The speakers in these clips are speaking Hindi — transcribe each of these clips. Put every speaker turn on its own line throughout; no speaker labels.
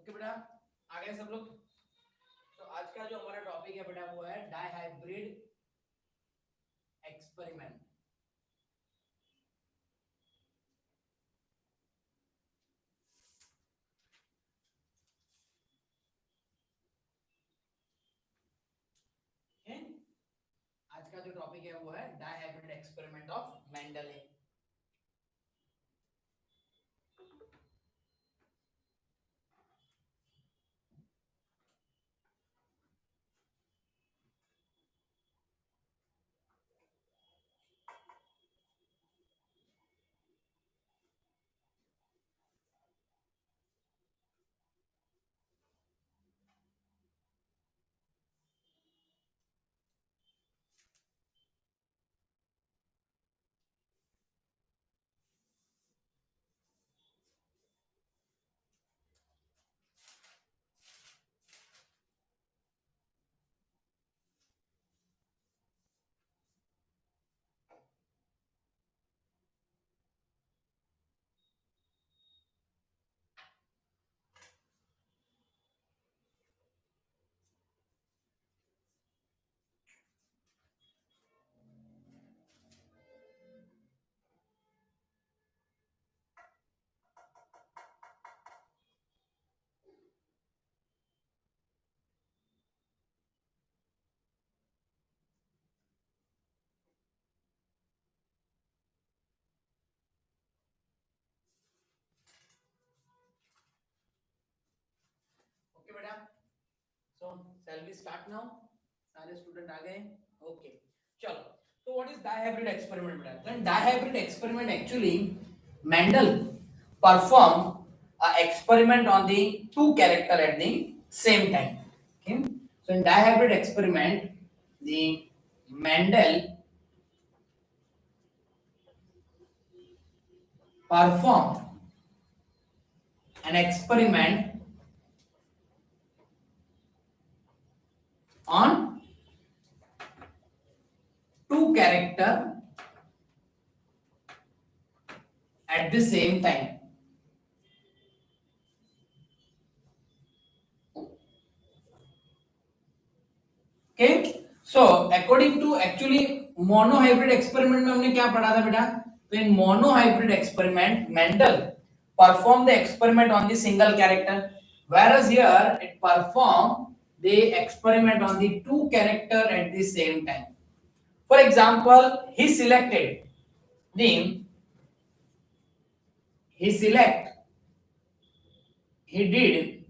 ओके बेटा, आ गए सब लोग। तो आज का जो हमारा टॉपिक है बेटा वो है डाइहाइब्रिड एक्सपेरिमेंट। आज का जो टॉपिक है वो है dihybrid experiment of Mendel. Okay बेटा, सो shall we start now? सारे स्टूडेंट आ गए? ओके, चलो। तो व्हाट इज डाइहाइब्रिड एक्सपेरिमेंट बेटा? then dihybrid experiment actually Mendel perform a experiment on the two character at the same time. Okay, so in dihybrid experiment the Mendel perform an experiment on two character at the same time. Okay, so according to actually monohybrid experiment में हमने क्या पढ़ा था बेटा? तो in monohybrid experiment Mendel performed the experiment on the single character, whereas here it performed the experiment on the two character at the same time. For example, he did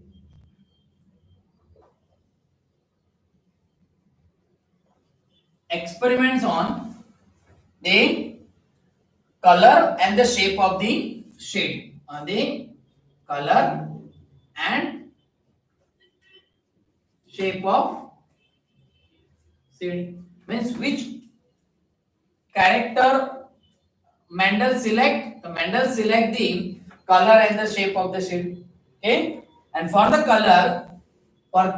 experiments on the color and the shape of the shade. On the color and shape of shade means which character Mendel select. The Mendel select the color and the shape of the shade. Okay, and for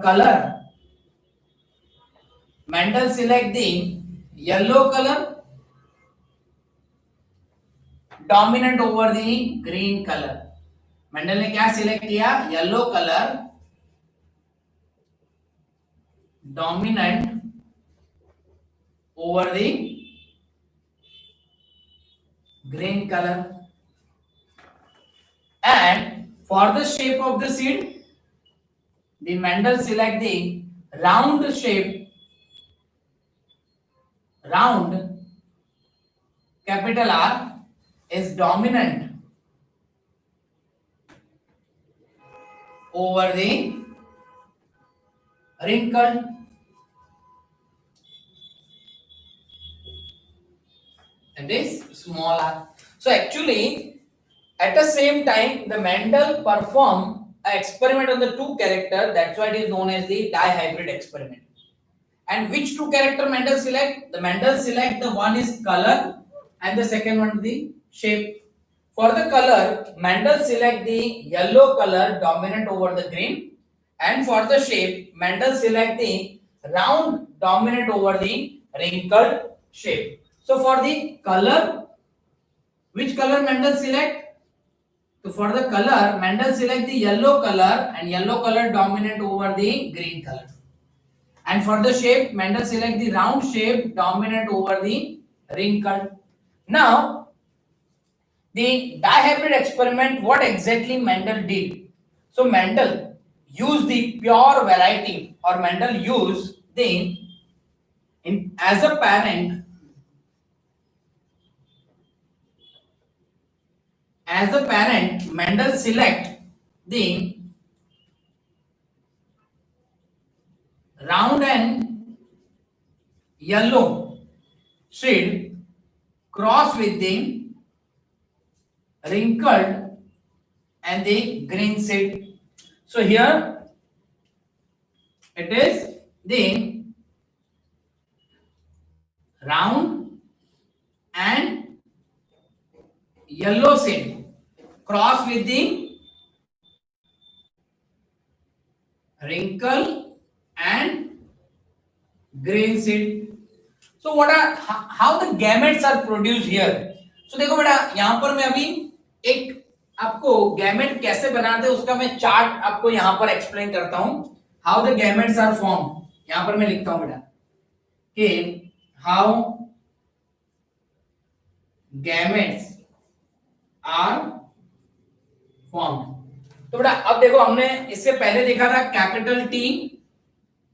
color Mendel select the yellow color dominant over the green color. Mendel ने क्या सिलेक्ट किया? Yellow colour dominant over the green color, and for the shape of the seed the Mendel select the round shape, round capital R is dominant over the wrinkled. That is small r. So actually at the same time the Mendel perform an experiment on the two character, that's why it is known as the dihybrid experiment. And which two character Mendel select? The Mendel select the one is color and the second one the shape. For the color, Mendel select the yellow color dominant over the green, and for the shape, Mendel select the round dominant over the wrinkled shape. So for the color, which color Mendel select? तो for the colour Mendel select the yellow colour and yellow colour dominate over the green colour, and for the shape Mendel select the round shape dominant over the wrinkled. Now the dihybrid experiment, what exactly Mendel did? So Mendel used the pure variety, or Mendel used the as a parent Mendel select the round and yellow seed cross with the wrinkled and the green seed. So here it is the round and yellow seed cross with the wrinkle and green seed. So what are how the gametes are produced here? So देखो बेटा यहाँ पर मैं अभी एक आपको गैमेट कैसे बनाते हैं उसका मैं चार्ट आपको यहाँ पर एक्सप्लेन करता हूँ. How the gametes are form, यहाँ पर मैं लिखता हूँ बेटा कि हाउ गैमेट्स आर फॉर्म. तो बेटा अब देखो हमने इससे पहले देखा था capital T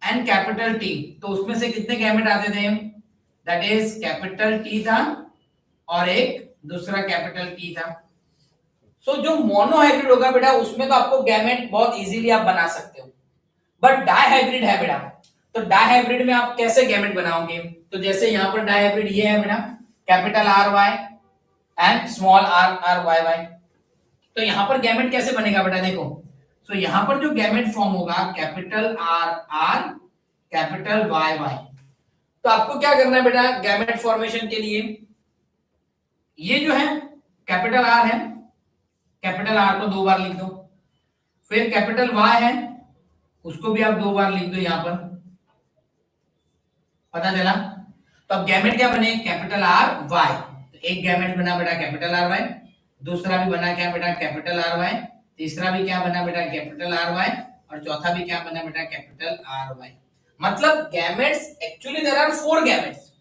and capital T, तो उसमें से कितने गैमेट आते थे? दैट इज कैपिटल टी था और एक दूसरा कैपिटल टी था. सो जो मोनोहाइब्रिड होगा बेटा उसमें तो आपको गैमेट बहुत इजीली आप बना सकते हो, बट डाइहाइब्रिड है बेटा, तो डाइहाइब्रिड में आप कैसे गैमेट बनाओगे? तो जैसे यहाँ पर डाइहाइब्रिड ये है बेटा capital R Y and small R R Y Y, तो यहाँ पर गैमेट कैसे बनेगा बेटा? देखो तो यहाँ पर जो गैमेट फॉर्म होगा capital R R capital Y Y. तो आपको क्या करना है बेटा गैमेट फॉर्मेशन के लिए? ये जो है कैपिटल आर है, कैपिटल आर को 2 बार लिख दो, फिर कैपिटल वाई है उसको भी आप 2 बार लिख दो यहाँ पर, पता चला? तो अब गैमेट क्या बने? Capital R Y. तो एक गैमेट बना बेटा कैपिटल आर वाई, दूसरा भी बना क्या बेटा कैपिटल आर वाई, तीसरा भी क्या बना बेटा कैपिटल आर वाई, और चौथा भी क्या बना बेटा कैपिटल आर वाई. मतलब gametes actually there are 4 gametes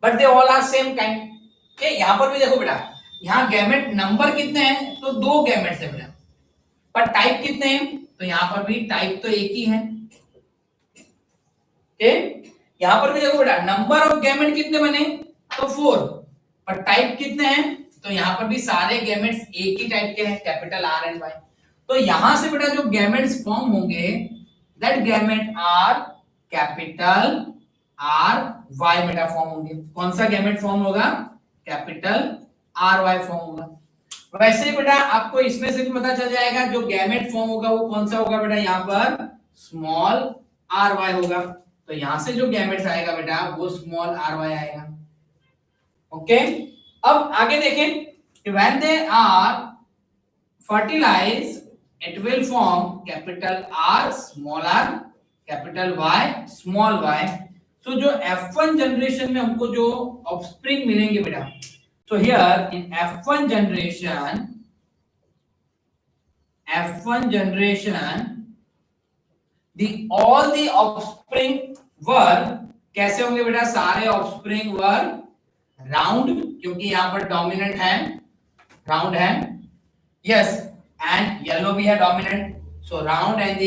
but they all are same kind. के यहाँ पर भी देखो बेटा यहाँ गैमेट नंबर कितने हैं? तो 2 गैमेट्स है बेटा, पर टाइप कितने हैं? तो यहाँ पर भी टाइप तो एक ही है. यहाँ पर भी देखो बेटा नंबर ऑफ गैमेट कितने बने? तो 4, पर टाइप कितने हैं? तो यहाँ पर भी सारे गैमेट्स एक ही टाइप के हैं कैपिटल आर एंड वाई. तो यहां से बेटा जो गैमेट्स फॉर्म होंगे that gamete are capital R Y बेटा फॉर्म होंगे. कौन सा गैमेट फॉर्म होगा? कैपिटल आर वाई फॉर्म होगा. वैसे ही बेटा आपको इसमें से भी पता चल जाएगा जो गैमेट फॉर्म होगा वो कौन सा होगा बेटा? यहाँ पर स्मॉल आर वाई होगा. तो यहां से जो गैमेट्स आएगा बेटा वो स्मॉल आर वाई आएगा. ओके अब आगे देखें when they are fertilize it will form capital R small R capital Y small Y. तो जो F1 जनरेशन में हमको जो ऑफस्प्रिंग मिलेंगे बेटा, so here in F1 generation the all the offspring were कैसे होंगे बेटा? सारे ऑफस्प्रिंग वर राउंड, क्योंकि यहाँ पर डोमिनेंट है राउंड है, यस, एंड येलो भी है dominant, so round and the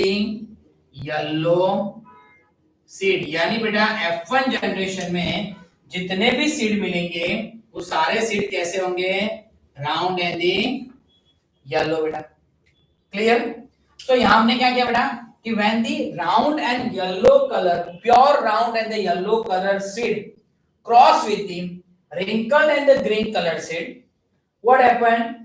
yellow seed. यानी बेटा F1 जनरेशन में जितने भी सीड मिलेंगे वो सारे सीड कैसे होंगे? राउंड एंड द येलो बेटा. क्लियर? तो यहां हमने क्या किया बेटा कि when the round and yellow color, pure round and the yellow color seed cross with the wrinkled and the green color seed, what happened?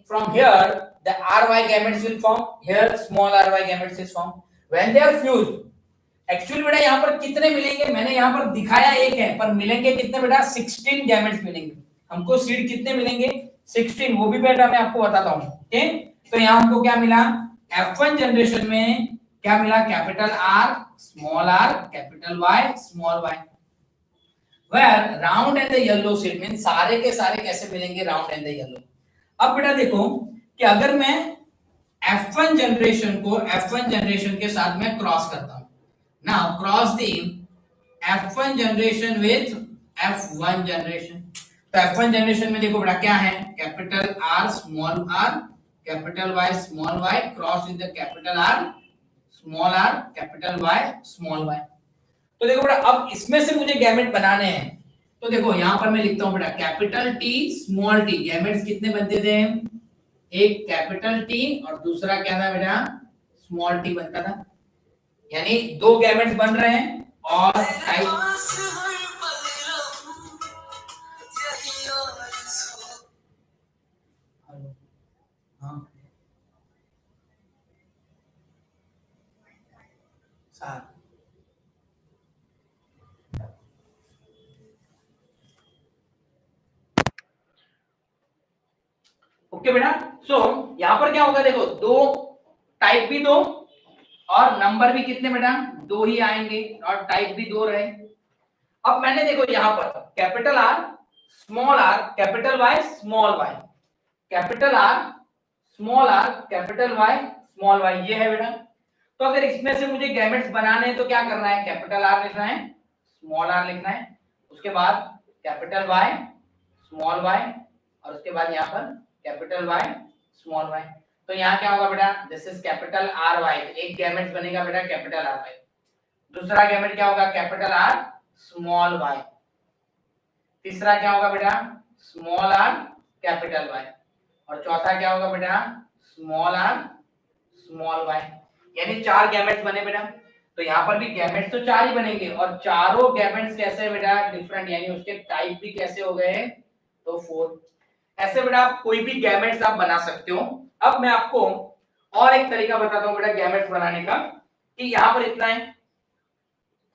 From here the ry gametes will form, here small ry gametes is formed. When they are fused, actually बेटा यहाँ पर कितने मिलेंगे? मैंने यहाँ पर दिखाया एक है, पर मिलेंगे कितने बेटा? 16 गैमेट्स मिलेंगे हमको. सीड कितने मिलेंगे? 16. वो भी बेटा मैं आपको बताता हूँ. ओके तो यहाँ हमको क्या मिला? F1 जनरेशन में क्या मिला? Capital R small R capital Y small Y. Where round and the yellow seed mean सारे के सारे कैसे मिलेंगे? Round and the yellow. अब बेटा देखो कि अगर मैं F1 जनरेशन के साथ में क्रॉस करता हूं, now cross the F1 generation with F1 generation. तो F1 जनरेशन में देखो बेटा क्या है, capital R small r, capital Y small y, cross with the capital R small r, capital Y small y। तो देखो बेटा अब इसमें से मुझे गैमेट बनाने हैं, तो देखो यहां पर मैं लिखता हूं बेटा capital T small t। Gametes कितने बनते थे, एक कैपिटल T और दूसरा क्या था बेटा, स्मॉल t बनता था, यानी दो गैमेट्स बन रहे हैं और टाइप हाँ सात ओके बेटा। सो यहां पर क्या होगा, देखो दो टाइप भी दो और नंबर भी कितने बेटा, दो ही आएंगे और टाइप भी दो रहे। अब मैंने देखो यहां पर capital R small R capital Y small Y, capital R small R capital Y small Y, ये है बेटा। तो अगर इसमें से मुझे गैमेट्स बनाने हैं तो क्या करना है, कैपिटल आर लिखना है, स्मॉल आर लिखना है, उसके बाद कैपिटल वाई स्मॉल वाई और उसके बाद यहाँ पर कैपिटल वाई स्मॉल वाई। तो यहाँ क्या होगा बेटा, this is capital R Y, एक गैमेट बनेगा बेटा कैपिटल आर वाई। दूसरा गैमेट क्या होगा, कैपिटल आर स्मॉल वाई। तीसरा क्या होगा बेटा, स्मॉल आर कैपिटल वाई। और चौथा क्या होगा बेटा, स्मॉल आर स्मॉल वाई। यानी चार गैमेट्स बने बेटा। तो यहाँ पर भी गैमेट्स तो चार ही बनेंगे और चारों गैमेट्स कैसे बेटा, डिफरेंट, यानी उसके टाइप भी कैसे हो गए, तो 4। ऐसे बेटा आप कोई भी गैमेट्स आप बना सकते हो। अब मैं आपको और एक तरीका बताता हूँ बेटा गैमेट्स बनाने का, कि यहाँ पर इतना है।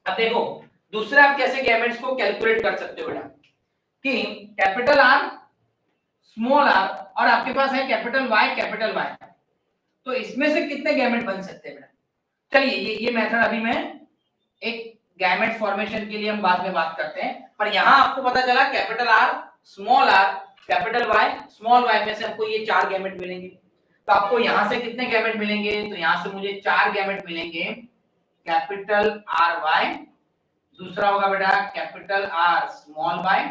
अब देखो दूसरा आप कैसे गैमेट्स को कैलकुलेट कर सकते हो बेटा, कि कैपिटल आर स्मॉल आर और आपके पास है कैपिटल वाई कैपिटल वाई, तो इसमें से कितने गैमेट बन सकते हैं बेटा। चलिए ये मेथड अभी मैं एक गैमेट फॉर्मेशन के लिए हम बाद में बात करते हैं, पर यहां आपको पता चला capital R small R capital Y small Y में से हमको ये चार गैमेट मिलेंगे। तो आपको यहां से कितने गैमेट मिलेंगे, तो यहां से मुझे चार गैमेट मिलेंगे, कैपिटल आर वाई, दूसरा होगा बेटा कैपिटल आर स्मॉल वाई,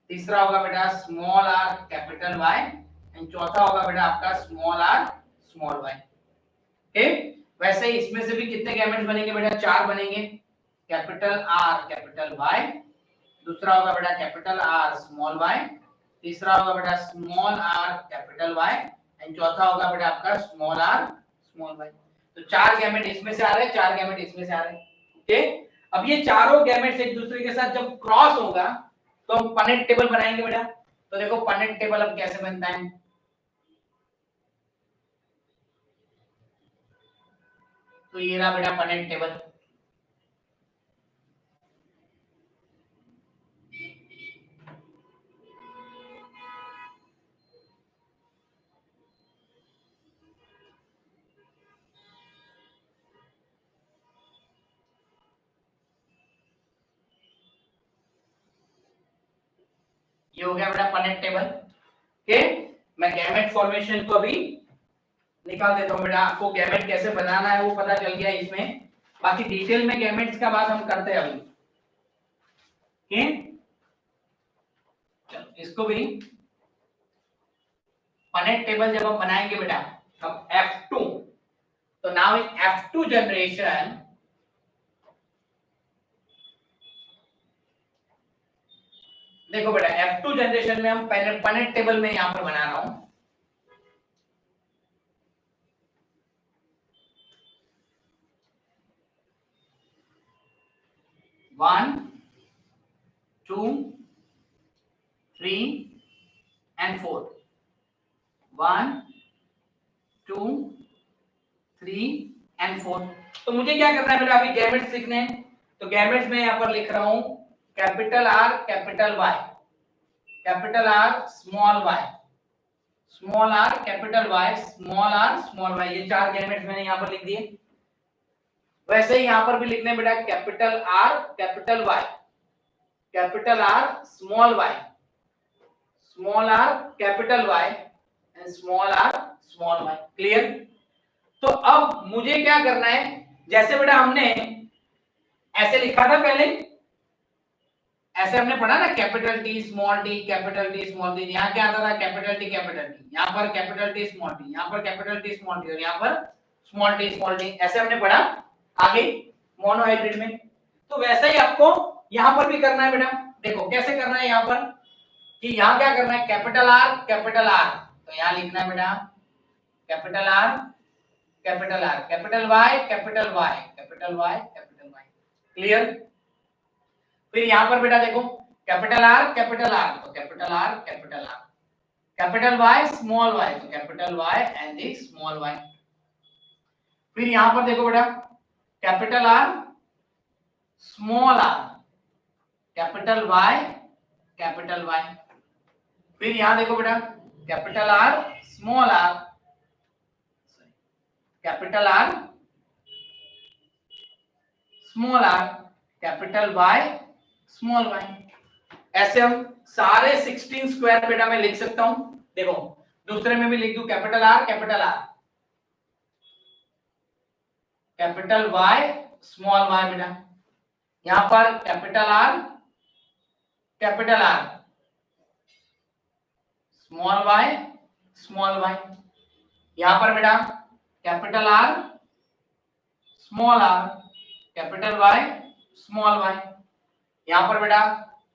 तीसरा होगा बेटा small R capital Y and चौथा होगा बेटा आपका स्मॉल आर स्मॉल वाई। ठीक, वैसे ही इसमें से भी कितने गैमेट्स बनेंगे बेटा, चार बनेंगे, कैपिटल आर कैपिटल वाई, दूसरा होगा बेटा कैपिटल आर स्मॉल वाई, तीसरा होगा बेटा small R capital Y and चौथा होगा बेटा आपका स्मॉल आर स्मॉल वाई। तो चार गैमेट इसमें से आ रहे हैं, चार गैमेट इसमें से आ रहे हैं। ओके, अब ये चारों गैमेट्स एक दूसरे के साथ जब क्रॉस होगा तो हम पनेट टेबल बनाएंगे बेटा। तो देखो पनेट टेबल अब कैसे बनता है, तो ये रहा बेटा पनेट टेबल। ये हो गया बेटा पनेट टेबल। ओके, मैं गैमेट फॉर्मेशन को अभी निकाल देता हूं बेटा, आपको गैमेट कैसे बनाना है वो पता चल गया इसमें, बाकी डिटेल में गैमेट्स का बात हम करते हैं अभी। चलो इसको भी पनेट टेबल जब हम बनाएंगे बेटा तब F2, तो नाउ इन F2 जनरेशन देखो बेटा F2 जनरेशन में हम पनेट टेबल में यहां पर बना रहा हूं। One two three and four, 1 2 3 and 4। तो मुझे क्या करना है बेटा, अभी गैमेट्स लिखने हैं, तो गैमेट्स में यहां पर लिख रहा हूं capital R capital Y, capital R small Y, small R capital Y, small R small Y, ये चार गैमेट्स मैंने यहां पर लिख दिए। वैसे ही यहां पर भी लिखने बेटा capital R capital Y, capital R small Y, small R capital Y and small R small y। Clear? तो अब मुझे क्या करना है, जैसे बेटा हमने ऐसे लिखा था पहले, ऐसे हमने पढ़ा ना, capital T small T, capital T small T. यहाँ क्या आता था, कैपिटल टी कैपिटल टी, यहाँ पर कैपिटल टी स्मॉल टी, यहाँ पर कैपिटल टी स्मॉल टी, और यहाँ पर स्मॉल टी, ऐसे हमने पढ़ा आगे मोनोहाइब्रिड में। तो वैसा ही आपको यहाँ पर भी करना है बेटा। देखो कैसे करना है यहाँ पर, कि यहाँ क्या करना है, कैपिटल आर कैपिटल आर, तो यहाँ लिखना है बेटा capital R capital R, capital Y capital Y capital Y capital Y. Clear? फिर यहाँ पर बेटा देखो कैपिटल आर कैपिटल आर, तो capital R capital R, capital Y small Y, तो capital Y and the small Y. फिर यहाँ पर देखो बेटा capital R small R, capital Y capital Y. फिर यहाँ देखो बेटा capital R small R, capital R small R, capital Y small Y. ऐसे हम सारे 16 स्क्वायर बेटा मैं लिख सकता हूं। देखो दूसरे में भी लिख दूं capital R capital R, capital Y small Y बेटा। यहां पर कैपिटल आर स्मॉल वाई। यहां पर बेटा capital R small R, capital Y small Y. यहां पर बेटा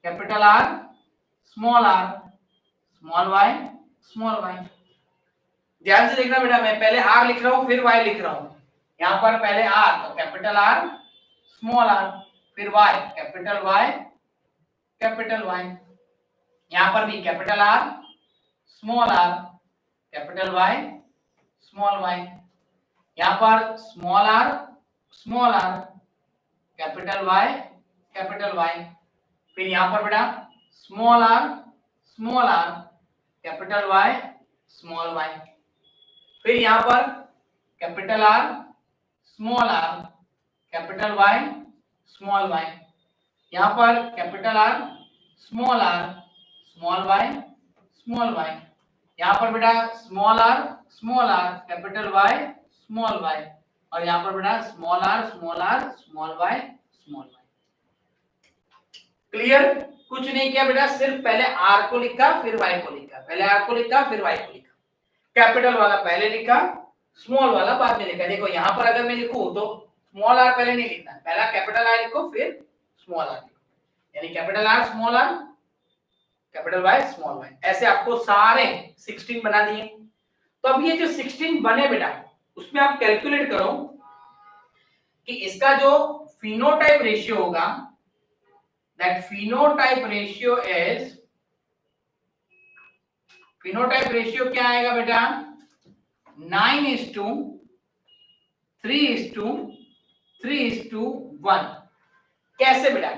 capital R small Y small Y. ध्यान से देखना बेटा, मैं पहले आर लिख रहा हूं फिर वाई लिख रहा हूं। यहां पर पहले आर, तो कैपिटल आर स्मॉल आर, फिर वाई कैपिटल वाई। यहां पर भी capital R small R, capital Y small Y. यहां पर small R capital Y capital Y. फिर यहां पर बेटा small R capital Y small Y. फिर यहां पर capital R capital Y small Y. यहां पर capital R small Y small Y. यहां पर बेटा small R capital Y small Y, और यहां पर बेटा small R small Y small Y. Clear? कुछ नहीं किया बेटा, सिर्फ पहले आर को लिखा फिर वाई को लिखा, पहले आर को लिखा फिर वाई को लिखा, कैपिटल वाला पहले लिखा स्मॉल वाला बाद में लिखा। देखो यहां पर अगर मैं लिखूं तो स्मॉल आर पहले नहीं लिखना, पहला कैपिटल आर लिखो फिर स्मॉल आर लिखो, यानी capital R small R capital Y small Y. ऐसे आपको सारे 16 बना दिए। तो अब ये जो 16 बने बेटा, उसमें आप कैलकुलेट करो कि इसका जो फिनोटाइप रेशियो होगा, दैट फिनोटाइप रेशियो क्या आएगा बेटा, 9:3:1। कैसे बेटा?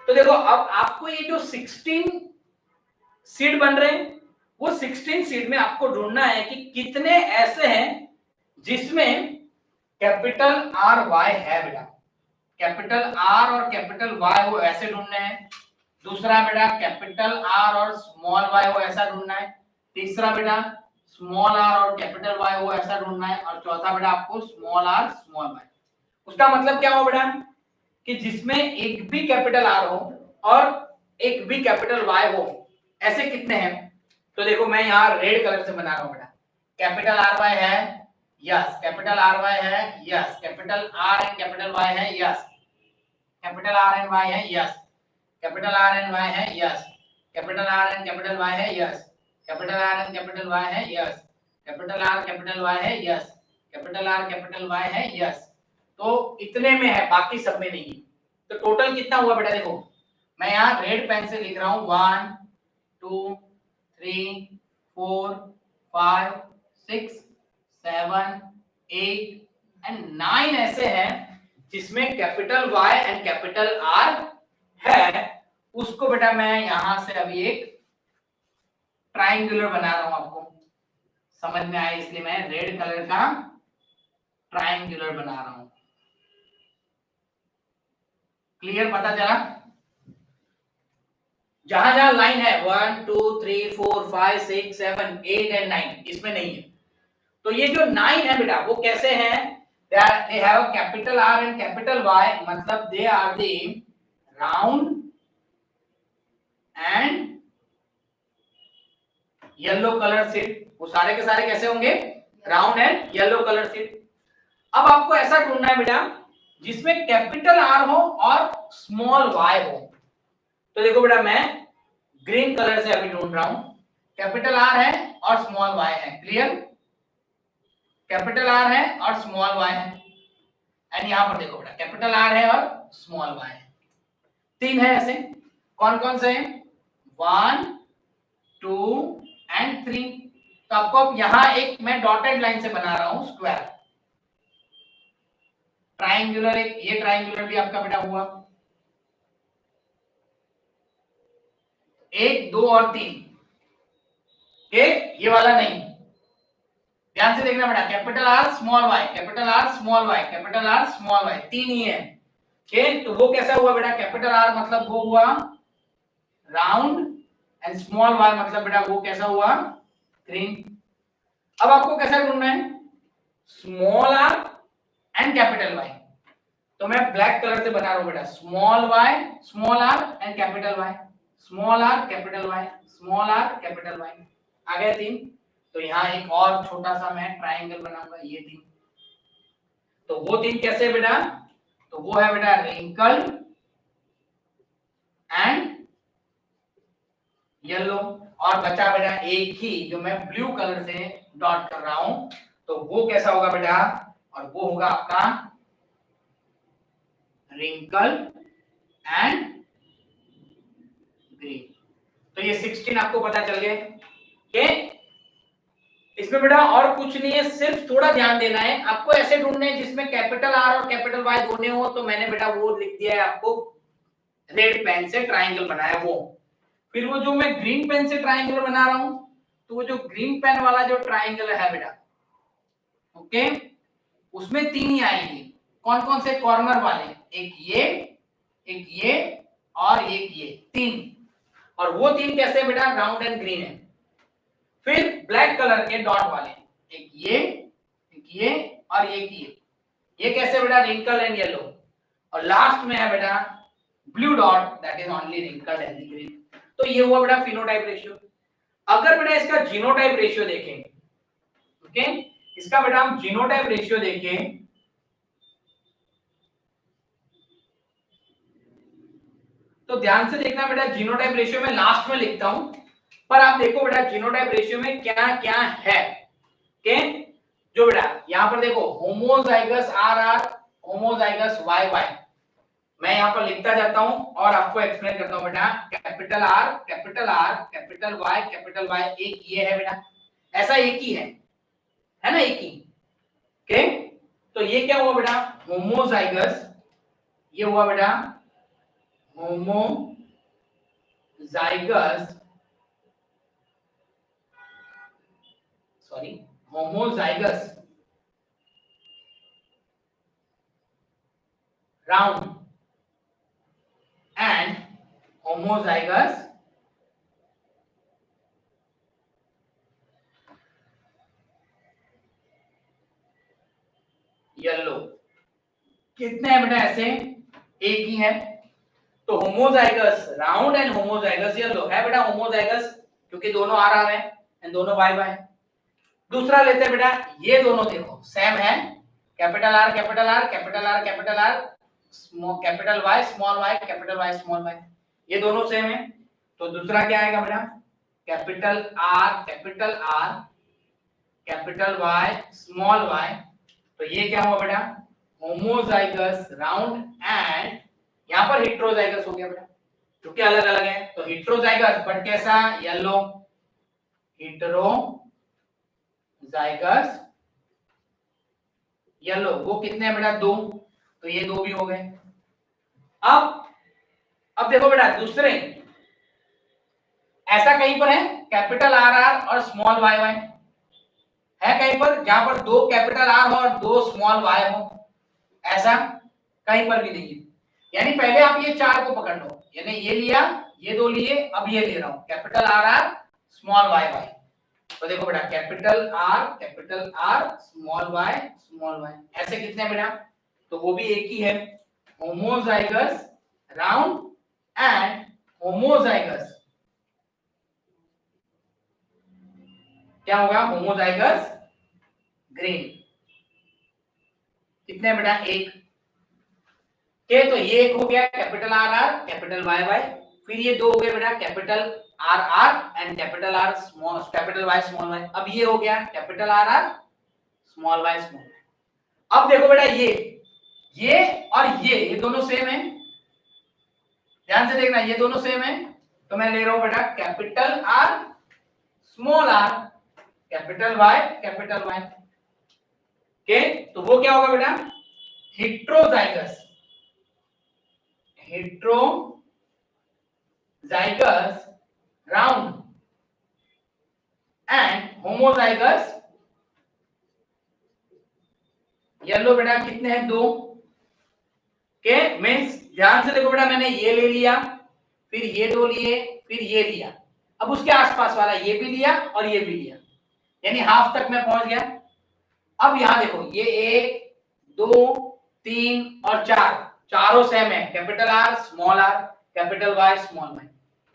तो देखो अब आपको ये जो 16 सीड बन रहे हैं, वो 16 सीड में आपको ढूंढना है कि कितने ऐसे हैं जिसमें कैपिटल आर वाई है बेटा। कैपिटल आर और कैपिटल वाई वो ऐसे ढूंढने हैं। दूसरा बेटा कैपिटल आर और स्मॉल वाई वो ऐसा ढूंढना है। तीसरा बेटा स्मॉल आर और कैपिटल वाई वो ऐसा ढूंढना है। और चौथा बेटा आपको स्मॉल आर स्मॉल वाई। उसका मतलब क्या हो बेटा, कि जिसमें एक भी कैपिटल आर हो और एक भी कैपिटल वाई हो, ऐसे कितने हैं। तो देखो मैं यहाँ रेड कलर से बना रहा हूँ बेटा। कैपिटल आर वाई है, यस। कैपिटल आर वाई है, yes. Capital R and capital Y है, yes. Capital R and Y है, yes. Capital R and Y है, yes. Capital R and capital Y है, yes. Capital R and capital Y है, yes. Capital R capital Y है, yes. Capital R capital Y है, यस। तो इतने में है, बाकी सब में नहीं। तो टोटल कितना हुआ बेटा, देखो मैं यहाँ रेड पेन से लिख रहा हूँ 1 2 3 4 5 6 7 8 एंड 9 ऐसे हैं जिसमें capital Y and capital R है। उसको बेटा मैं यहां से अभी एक ट्रायंगुलर बना रहा हूं, आपको समझ में आए इसलिए मैं रेड कलर का ट्रायंगुलर बना रहा हूं। क्लियर? पता चला? जहां जहां लाइन है 1 2 3 4 5 6 7 8 एंड 9, इसमें नहीं है। तो ये जो 9 है बेटा वो कैसे हैं, they have a capital R and capital Y, मतलब they are the round and yellow colour seat. वो सारे के सारे कैसे होंगे, round and yellow colour seat. अब आपको ऐसा ढूंढना है बेटा जिसमें कैपिटल आर हो और स्मॉल वाई हो। तो देखो बेटा मैं ग्रीन कलर से अभी ढूंढ रहा हूं, कैपिटल आर है और स्मॉल वाई है, क्लियर, कैपिटल आर है और स्मॉल वाई है। एंड यहां पर देखो बेटा कैपिटल आर है और स्मॉल वाई है, तीन है ऐसे। कौन कौन से हैं, 1 2 एंड 3। तो आपको अब यहां एक मैं डॉटेड लाइन से बना रहा हूं स्क्वायर, ट्राइंगुलर, एक ये ट्राइंगुलर भी आपका बेटा हुआ, 1 2 और 3 के, ये वाला नहीं। ध्यान से देखना बेटा, capital R small Y, capital R small Y, capital R small Y, तीन ही है। ठीक, तो वो कैसा हुआ बेटा, कैपिटल आर मतलब वो हुआ राउंड एंड स्मॉल वाई मतलब बेटा वो कैसा हुआ, ग्रीन। अब आपको कैसा ढूंढना है, small R and capital Y. तो मैं ब्लैक कलर से बना रहा हूं बेटा, small Y small R and capital Y, small R capital Y, small R capital Y. आ गए तीन। तो यहाँ एक और छोटा सा मैं ट्राइंगल बनाऊंगा, ये तीन। तो वो तीन कैसे बेटा, तो वो है बेटा रिंकल एंड येलो, और बचा बेटा एक ही जो मैं ब्लू कलर से डॉट कर रहा हूं, तो वो कैसा होगा बेटा, और वो होगा आपका रिंकल एंड ग्रीन। तो ये 16 आपको पता चल गया कि इसमें बेटा और कुछ नहीं है, सिर्फ थोड़ा ध्यान देना है आपको, ऐसे ढूंढने हैं जिसमें कैपिटल आर और कैपिटल वाई दोनों हो। तो मैंने बेटा वो लिख दिया है आपको, रेड पेन से ट्राइंगल बनाया वो। फिर वो जो मैं ग्रीन पेन से ट्राइंगल बना रहा हूं, तो वो जो ग्रीन पेन वाला जो ट्राइंगल है बेटा, ओके, उसमें तीन ही आएंगे। कौन कौन से, कॉर्नर वाले, एक ये और एक ये, तीन। और वो तीन कैसे बेटा, राउंड एंड ग्रीन है। फिर ब्लैक कलर के डॉट वाले, एक ये और एक ये कैसे बेटा, रिंकल एंड येलो। और लास्ट में है बेटा blue dot, that is only wrinkle and green. तो ये हुआ बेटा फिनोटाइप रेशियो। अगर बेटा इसका जीनोटाइप रेशियो देखें, ओके, इसका बेटा हम जीनोटाइप रेशियो देखें, तो ध्यान से देखना बेटा, जीनोटाइप रेशियो में लास्ट में लिखता हूं, पर आप देखो बेटा जीनोटाइप रेशियो में क्या क्या है। ओके, जो बेटा यहां पर देखो homozygous R R, homozygous Y Y, मैं यहां पर लिखता जाता हूं और आपको एक्सप्लेन करता हूं बेटा। Capital R capital R capital Y, एक ये है बेटा, ऐसा एक ही है ना, एक ही। ओके, तो ये क्या हुआ बेटा, होमोजाइगस, ये हुआ बेटा homozygous homozygous round and homozygous yellow. कितने हैं बेटा ऐसे, एक ही है। तो homozygous round and homozygous yellow है बेटा, होमोजाइगस क्योंकि दोनों आर आर है एंड दोनों वाई वाई। दूसरा लेते हैं बेटा, ये दोनों देखो सेम है, capital R capital R capital R capital R, capital Y small Y, capital Y small Y, ये दोनों सेम है। तो दूसरा क्या आएगा बेटा, capital R capital Y small Y. तो ये क्या हुआ बेटा, होमोजाइगस राउंड एंड, यहां पर हेटेरोजाइगस हो गया बेटा क्योंकि अलग अलग है। तो हेटेरोजाइगस बट कैसा, येलो, हेटेरोजाइगस येलो, वो कितने हैं बेटा, दो। तो ये दो भी हो गए। अब देखो बेटा दूसरे, ऐसा कहीं पर है कैपिटल आर आर और स्मॉल वाई वाई है कहीं पर, जहां पर दो कैपिटल आर हो और दो स्मॉल वाई हो, ऐसा कहीं पर भी नहीं है। यानी पहले आप ये चार को पकड़ लो, यानी ये लिया, ये दो लिए, अब ये ले रहा हूं capital R R small Y Y. तो देखो बेटा कैपिटल आर स्मॉल वाई ऐसे कितने बेटा, तो वो भी एक ही है, होमोजाइगस राउंड एंड होमोजाइगस, क्या होगा, होमोजाइगस ग्रीन, कितने बेटा, एक के, तो ये एक हो गया capital R capital Y Y, फिर ये दो हो गए बेटा capital R and capital R small capital Y small Y, अब ये हो गया capital R small Y small Y. अब देखो बेटा ये और ये दोनों सेम है, ध्यान से देखना, ये दोनों सेम है, तो मैं ले रहा हूं बेटा capital R small R capital Y के, तो वो क्या होगा बेटा, heterozygous round and homozygous yellow, बेटा कितने हैं, दो के, मींस ध्यान से देखो बेटा, मैंने ये ले लिया, फिर ये दो लिए, फिर ये लिया, अब उसके आसपास वाला ये भी लिया और ये भी लिया, यानी हाफ तक मैं पहुंच गया। अब यहां देखो, ये एक दो तीन और चार, चारों सेम है, capital R small R capital Y small Y,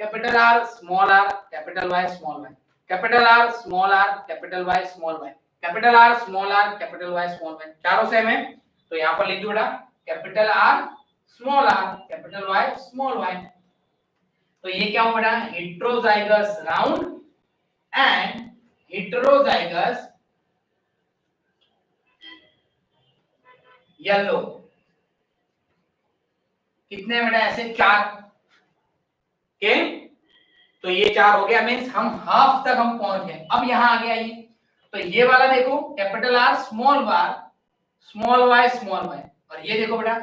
capital R small R capital Y small Y, capital R small R capital Y small Y, capital R small R capital Y small Y, चारों सेम है, तो यहां पर लिख दो बेटा capital R small R capital Y small Y, तो ये क्या हो बेटा, heterozygous round and heterozygous yellow, कितने बेटा, ऐसे चार के, तो ये चार हो गया, मींस हम हाफ तक हम पहुंच गए। अब यहां आ गया ये, तो ये वाला देखो capital R small Y small Y, और ये देखो बेटा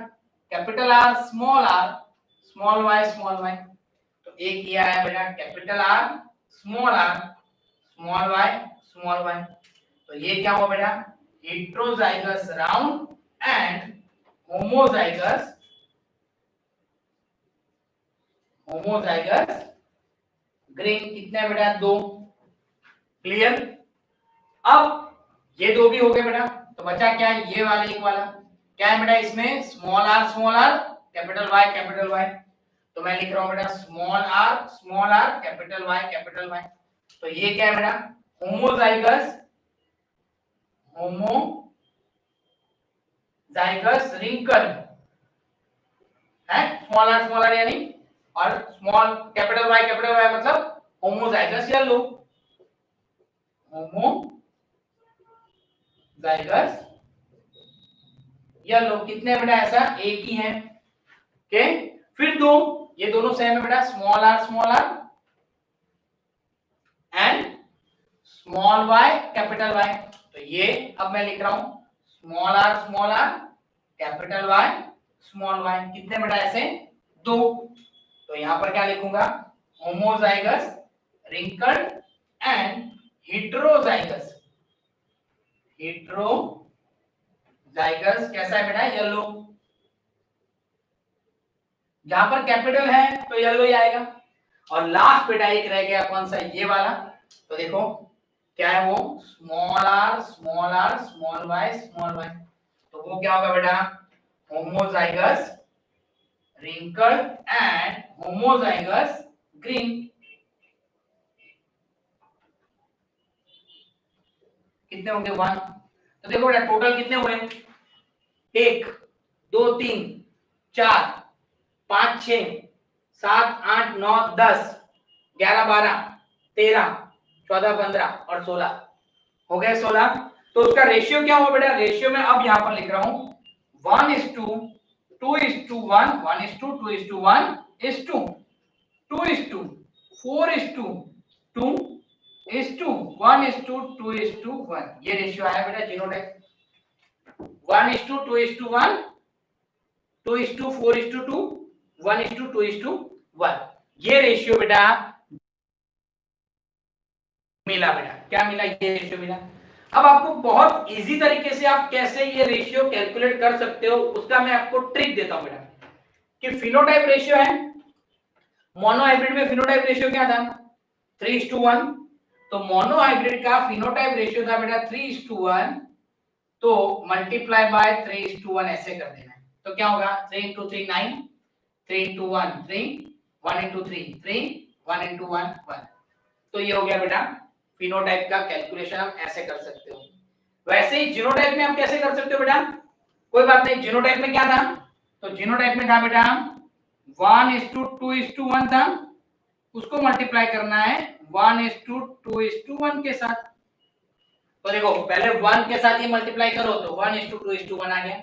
कैपिटल आर स्मॉल वाई, तो एक ये आया बेटा कैपिटल आर स्मॉल वाई, तो ये क्या हुआ बेटा, heterozygous round and homozygous green, कितने बेटा, दो, क्लियर। अब ये दो भी हो गए बेटा, तो बचा क्या, ये वाला एक वाला, क्या है बेटा इसमें, स्मॉल आर कैपिटल वाई, तो मैं लिख रहा हूं बेटा स्मॉल आर कैपिटल वाई, तो ये क्या है बेटा, होमोजाइगस रिंकल है, स्मॉल आर यानी, और स्मॉल कैपिटल वाई मतलब होमोजाइगस येलो, कितने बेटा, ऐसा एक ही है, ओके, फिर दो, ये दोनों सेम है बेटा, small R and small Y capital Y, तो ये अब मैं लिख रहा हूं small R capital Y small Y, कितने बेटा, ऐसे दो, तो यहां पर क्या लिखूंगा, होमोजाइगस रिंकल्ड एंड हेट्रोजाइगस कैसा है बेटा, येलो, जहां पर कैपिटल है तो येलो ही आएगा, और लास्ट बेटा एक रह गया, कौन सा, ये वाला, तो देखो क्या है वो, स्मॉल आर स्मॉल वाई, तो वो क्या होगा बेटा, homozygous wrinkled and homozygous green, कितने होंगे, वन, तो देखो बेटा टोटल कितने हुए, एक दो तीन चार पांच छह सात आठ नौ 10 11 12 13 14 15 और 16 हो गए, 16, तो उसका रेशियो क्या हुआ बेटा, रेशियो में अब यहां पर लिख रहा हूं 1:2:1 1:2:1 2:4:2 ये रेशियो आया बेटा जीनोटाइप, 1:2:1 2:4:2 1:2:1, ये रेशियो बेटा मिला बेटा, क्या मिला, ये रेशियो मिला। अब आपको बहुत इजी तरीके से आप कैसे ये रेशियो कैलकुलेट कर सकते हो, उसका मैं आपको ट्रिक देता हूं बेटा, कि फिनोटाइप रेशियो है, मोनो हाइब्रिड में फिनोटाइप रेशियो क्या था, 3:1, तो मोनोहाइब्रिड का फिनोटाइप रेशियो था बेटा 3:1, तो मल्टीप्लाई बाय 3:1 ऐसे कर देना है। तो क्या होगा 3 into 3 9, 3 into 1 3, 1 into 3 3, 1 into 1 1। तो ये हो गया बेटा फिनोटाइप का कैलकुलेशन, हम ऐसे कर सकते हो। वैसे ही जीनोटाइप में आप कैसे कर सकते हो बेटा, कोई बात नहीं। जीनोटाइप में क्या था, तो जीनोटाइप में था बेटा 1:2:1 था, उसको मल्टीप्लाई करना है 1:2:1 के साथ। तो देखो पहले 1 के साथ ये मल्टीप्लाई करो तो 1:2:1 आ गया,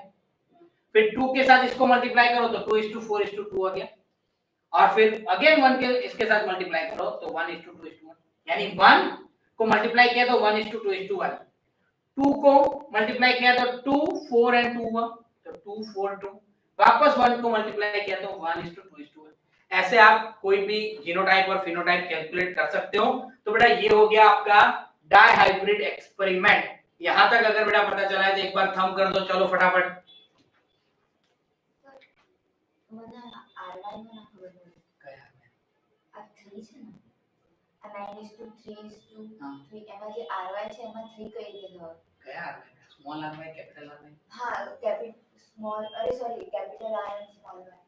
फिर 2 के साथ इसको मल्टीप्लाई करो तो 2:4:2 आ गया, और फिर अगेन 1 के इसके साथ मल्टीप्लाई करो तो 1:2:1, यानी 1 को मल्टीप्लाई किया तो 1:2:1, 2 को मल्टीप्लाई किया तो 2 4 एंड 2 हुआ तो 2 4 2, वापस 1 को मल्टीप्लाई किया तो 1:2:1। ऐसे आप कोई भी जीनोटाइप और फिनोटाइप कैलकुलेट कर सकते हो। तो बेटा ये हो गया आपका डाइहाइब्रिड एक्सपेरिमेंट। यहां तक अगर बेटा पता चला है तो एक बार थंब कर दो, चलो फटाफट।
મને આરવાય માં ના ખબર પડે
કયા
આ 3 છે ને આ 9:3:3
હા
એમાં જે આરવાય છે એમાં 3 કઈ રીતે હોય
કયા આરવાય, સ્મોલ આરવાય કેપિટલ આરવાય?
હા કેપિટલ સ્મોલ અરે sorry capital R and small Y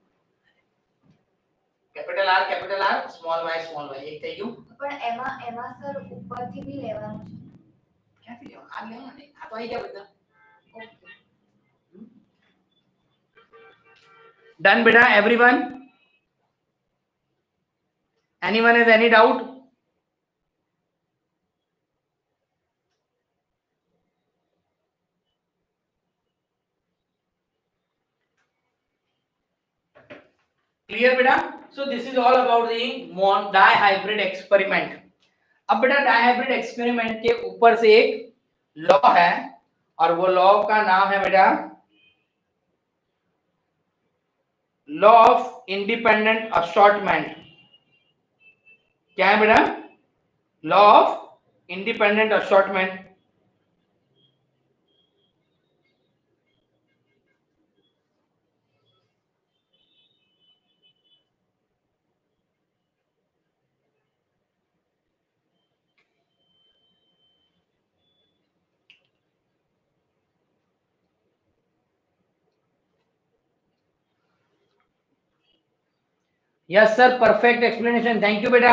capital R small Y एक થઈ ગયું।
પણ એમાં એમાં સર ઉપરથી બી લેવાનું છે
ક્યાંથી લેવાનું, આ લેવાનું નહીં, આ તો આવી ગયા બધા।
ઓકે
डन बेटा everyone, anyone has any doubt? Clear बेटा? So this is all about the dihybrid experiment. अब बेटा डाइहाइब्रिड एक्सपेरिमेंट के ऊपर से एक लॉ है, और वो लॉ का नाम है बेटा लॉ ऑफ इंडिपेंडेंट असॉर्टमेंट। क्या है बेटा? Law of independent assortment. Yes sir, perfect explanation, thank you बेटा।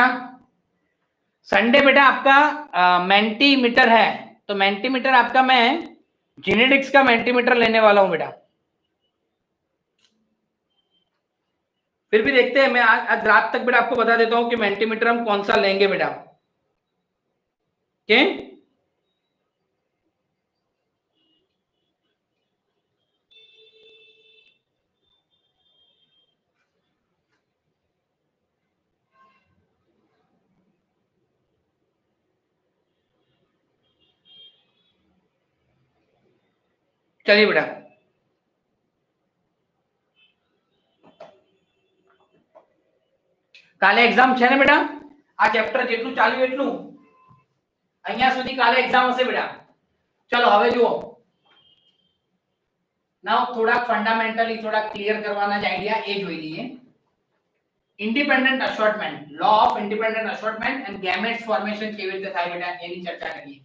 संडे बेटा आपका मेंटीमीटर है, तो मेंटीमीटर आपका मैं जेनेटिक्स का मेंटीमीटर लेने वाला हूं बेटा। फिर भी देखते हैं, मैं आज रात तक बेटा आपको बता देता हूं कि मेंटीमीटर हम कौन सा लेंगे बेटा। ओके चलिए बेटा, કાલે એક્ઝામ છે ને બેટા? આ ચેપ્ટર જેટલું ચાલ્યું એટલું અહીંયા સુધી કાલે એક્ઝામ હશે બેટા। ચલો હવે જુઓ, નાउ થોડા ફંડામેન્ટલી થોડા ક્લિયર કરવાના જ આઈડિયા એ જોઈ લઈએ। Independent assortment, law of independent assortment and gametes formation કેવી રીતે થાય બેટા એની ચર્ચા કરીએ।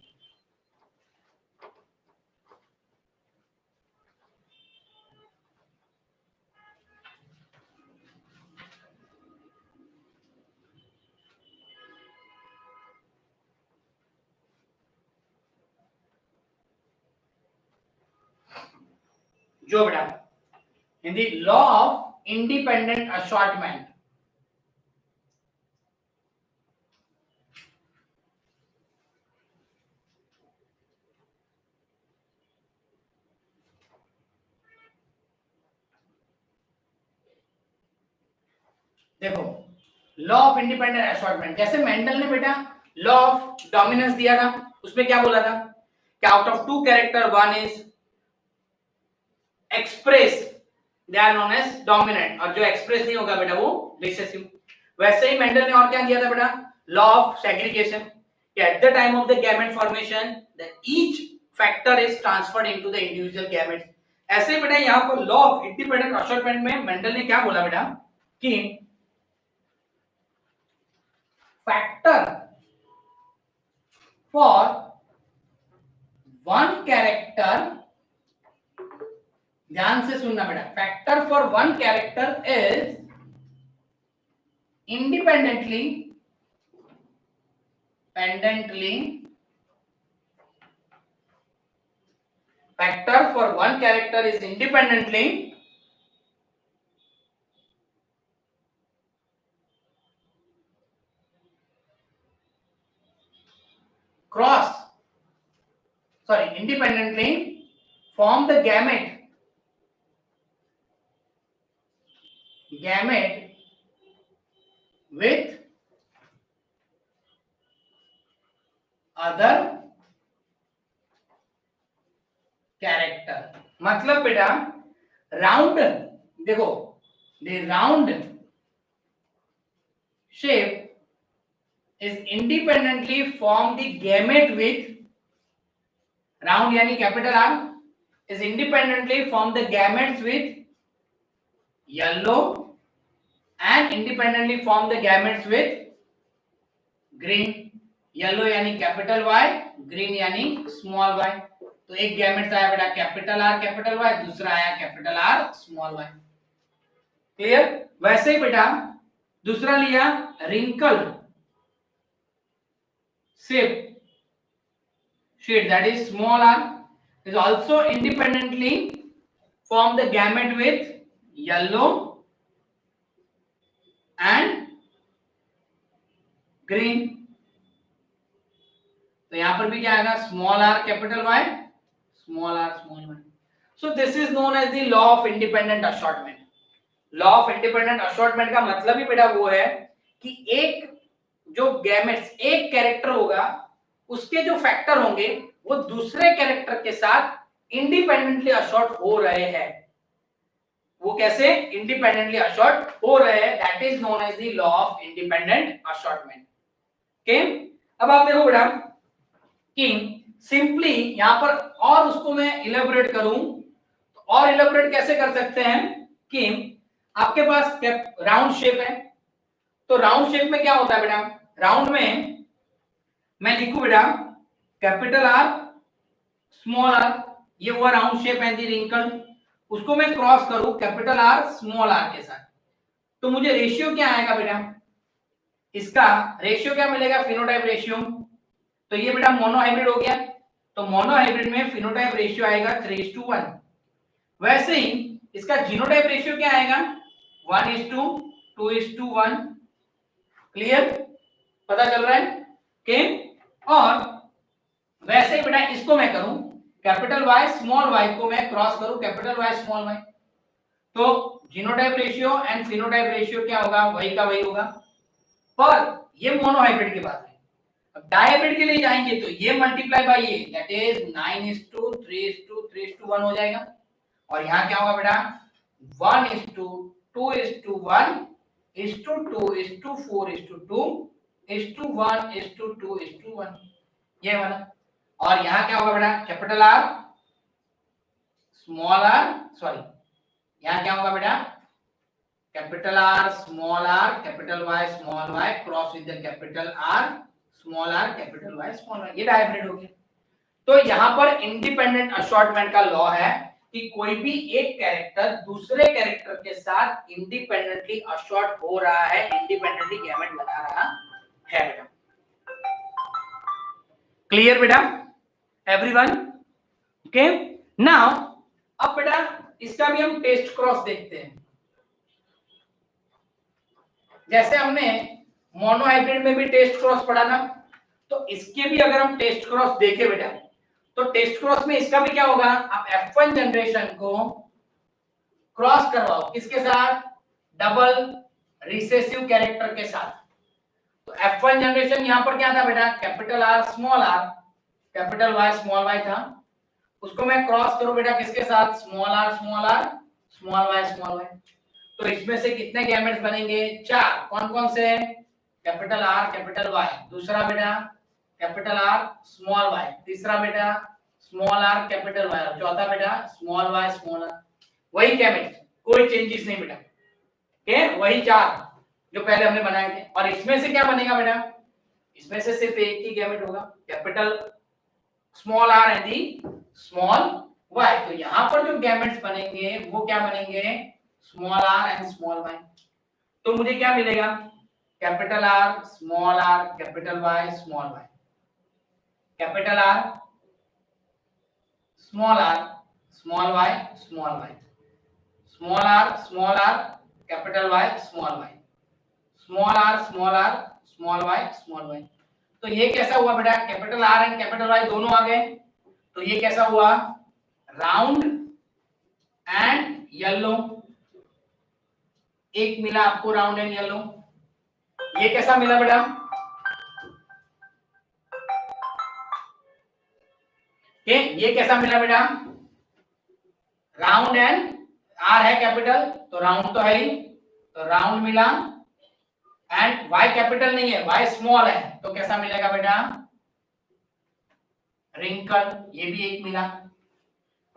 जो बेटा in the law of independent assortment, देखो लॉ ऑफ इंडिपेंडेंट असॉर्टमेंट, जैसे मेंडल ने बेटा लॉ ऑफ डोमिनेंस दिया था, उसमें क्या बोला था कि out of two character one is express, they are known as dominant, और जो एक्सप्रेस नहीं होगा बेटा वो रिसेसिव। वैसे ही मेंडल ने और क्या दिया था बेटा, लॉ ऑफ सेग्रीगेशन, कि at the time of the gamete formation the each factor is transferred into the individual gametes. ऐसे ही बेटा यहां पर लॉ ऑफ इंडिपेंडेंट असॉर्टमेंट में मेंडल ने क्या बोला बेटा कि फैक्टर फॉर वन कैरेक्टर, ध्यान से सुनना बेटा, factor for one character is independently factor for one character is independently independently form the gamete with other character। मतलब बेटा राउंड, देखो the round shape is independently form the gamete with round यानी capital R is independently form the gametes with yellow and independently form the gametes with green। Yellow यानी कैपिटल Y, ग्रीन यानी स्मॉल y। तो एक गैमेट्स आया बेटा कैपिटल R कैपिटल Y, दूसरा आया capital R small y। Clear? वैसे ही बेटा दूसरा लिया wrinkled shape sheet, that is small r, is also independently form the gamete with yellow and green। तो यहां पर भी क्या आएगा small r capital Y, small r small y। So this is known as the law of independent assortment. Law of independent assortment का मतलब ही बेटा वो है कि एक जो गैमेट्स, एक कैरेक्टर होगा, उसके जो फैक्टर होंगे वो दूसरे कैरेक्टर के साथ इंडिपेंडेंटली असॉर्ट हो रहे हैं। वो कैसे इंडिपेंडेंटली असॉर्ट हो रहे हैं, that is known as the law of independent assortment. Okay, अब आप देखो बेटा कि सिंपली यहां पर और उसको मैं इलेबोरेट करूं तो और इलेबोरेट कैसे कर सकते हैं कि आपके पास राउंड शेप है, तो राउंड शेप में क्या होता है बेटा, राउंड में मैं लिखूं बेटा कैपिटल R स्मॉल r, ये हुआ राउंड शेप है दी रिंकल, उसको मैं क्रॉस करूं कैपिटल R स्मॉल r के साथ, तो मुझे रेशियो क्या आएगा बेटा, इसका रेशियो क्या मिलेगा, फिनोटाइप रेशियो। तो ये बेटा मोनोहाइब्रिड हो गया, तो मोनोहाइब्रिड में फिनोटाइप रेशियो आएगा 3:1। वैसे ही इसका जीनोटाइप रेशियो क्या आएगा 1:2:1। क्लियर, पता चल रहा है ओके। और वैसे ही बेटा इसको मैं करूं कैपिटल Y स्मॉल y को मैं क्रॉस करूं कैपिटल Y स्मॉल y, तो genotype ratio and phenotype ratio क्या होगा, वही का वही होगा। पर ये मोनोहाइब्रिड की बात है। अब डायहाइब्रिड के लिए जाएंगे तो ये मल्टीप्लाई बाय ये, दैट इज 9:3:3:1 हो जाएगा। और यहाँ क्या होगा बेटा 1:2:1:2:4:2:1:1, ये वाला। और यहाँ क्या होगा बेटा capital R small r, sorry यहाँ क्या होगा बेटा capital R small r capital Y small y cross with the capital R small r capital Y small y, ये डायहाइब्रिड हो गया। तो यहाँ पर इंडिपेंडेंट असॉर्टमेंट का लॉ है कि कोई भी एक कैरेक्टर दूसरे कैरेक्टर के साथ इंडिपेंडेंटली असॉर्ट हो रहा है, इंडिपेंडेंटली गैमेट बना रहा है बेटा। क्लियर बेटा एवरीवन? ओके, नाउ अब बेटा इसका भी हम टेस्ट क्रॉस देखते हैं। जैसे हमने मोनोहाइब्रिड में भी टेस्ट क्रॉस पढ़ा ना, तो इसके भी अगर हम टेस्ट क्रॉस देखें बेटा, तो टेस्ट क्रॉस में इसका भी क्या होगा, आप F1 जनरेशन को क्रॉस करवाओ किसके साथ, डबल रिसेसिव कैरेक्टर के साथ। तो F1 जनरेशन यहां पर क्या था बेटा capital R small r capital Y small y था, उसको मैं क्रॉस करूं बेटा किसके साथ, small r small y small y। तो इसमें से कितने गैमेट्स बनेंगे, 4। कौन कौन से, कैपिटल R कैपिटल Y, दूसरा बेटा कैपिटल R स्मॉल y, तीसरा बेटा स्मॉल r कैपिटल Y, चौथा बेटा स्मॉल y स्मॉल r। वही गैमेट्स, कोई चेंजेस नहीं बेटा, ओके, वही 4 जो पहले हमने बनाए थे। और इसमें से क्या बनेगा बेटा, इसमें से सिर्फ एक ही गैमेट होगा, capital small R and the small Y. तो यहां पर जो गैमेट्स बनेंगे वो क्या बनेंगे, small R and small Y. तो मुझे क्या मिलेगा, capital R small R capital Y small Y, capital R small Y small Y, small R capital Y small Y, small Y small Y. तो ये कैसा हुआ बेटा, capital R and capital Y दोनों आ गए। तो ये कैसा हुआ, राउंड एंड येलो, एक मिला आपको राउंड एंड येलो। ये कैसा मिला बेटा, ये कैसा मिला बेटा, राउंड एंड, आर है कैपिटल तो राउंड तो है ही, तो राउंड मिला, एंड वाई कैपिटल नहीं है, वाई स्मॉल है, तो कैसा मिलेगा बेटा, रिंकल, ये भी एक मिला।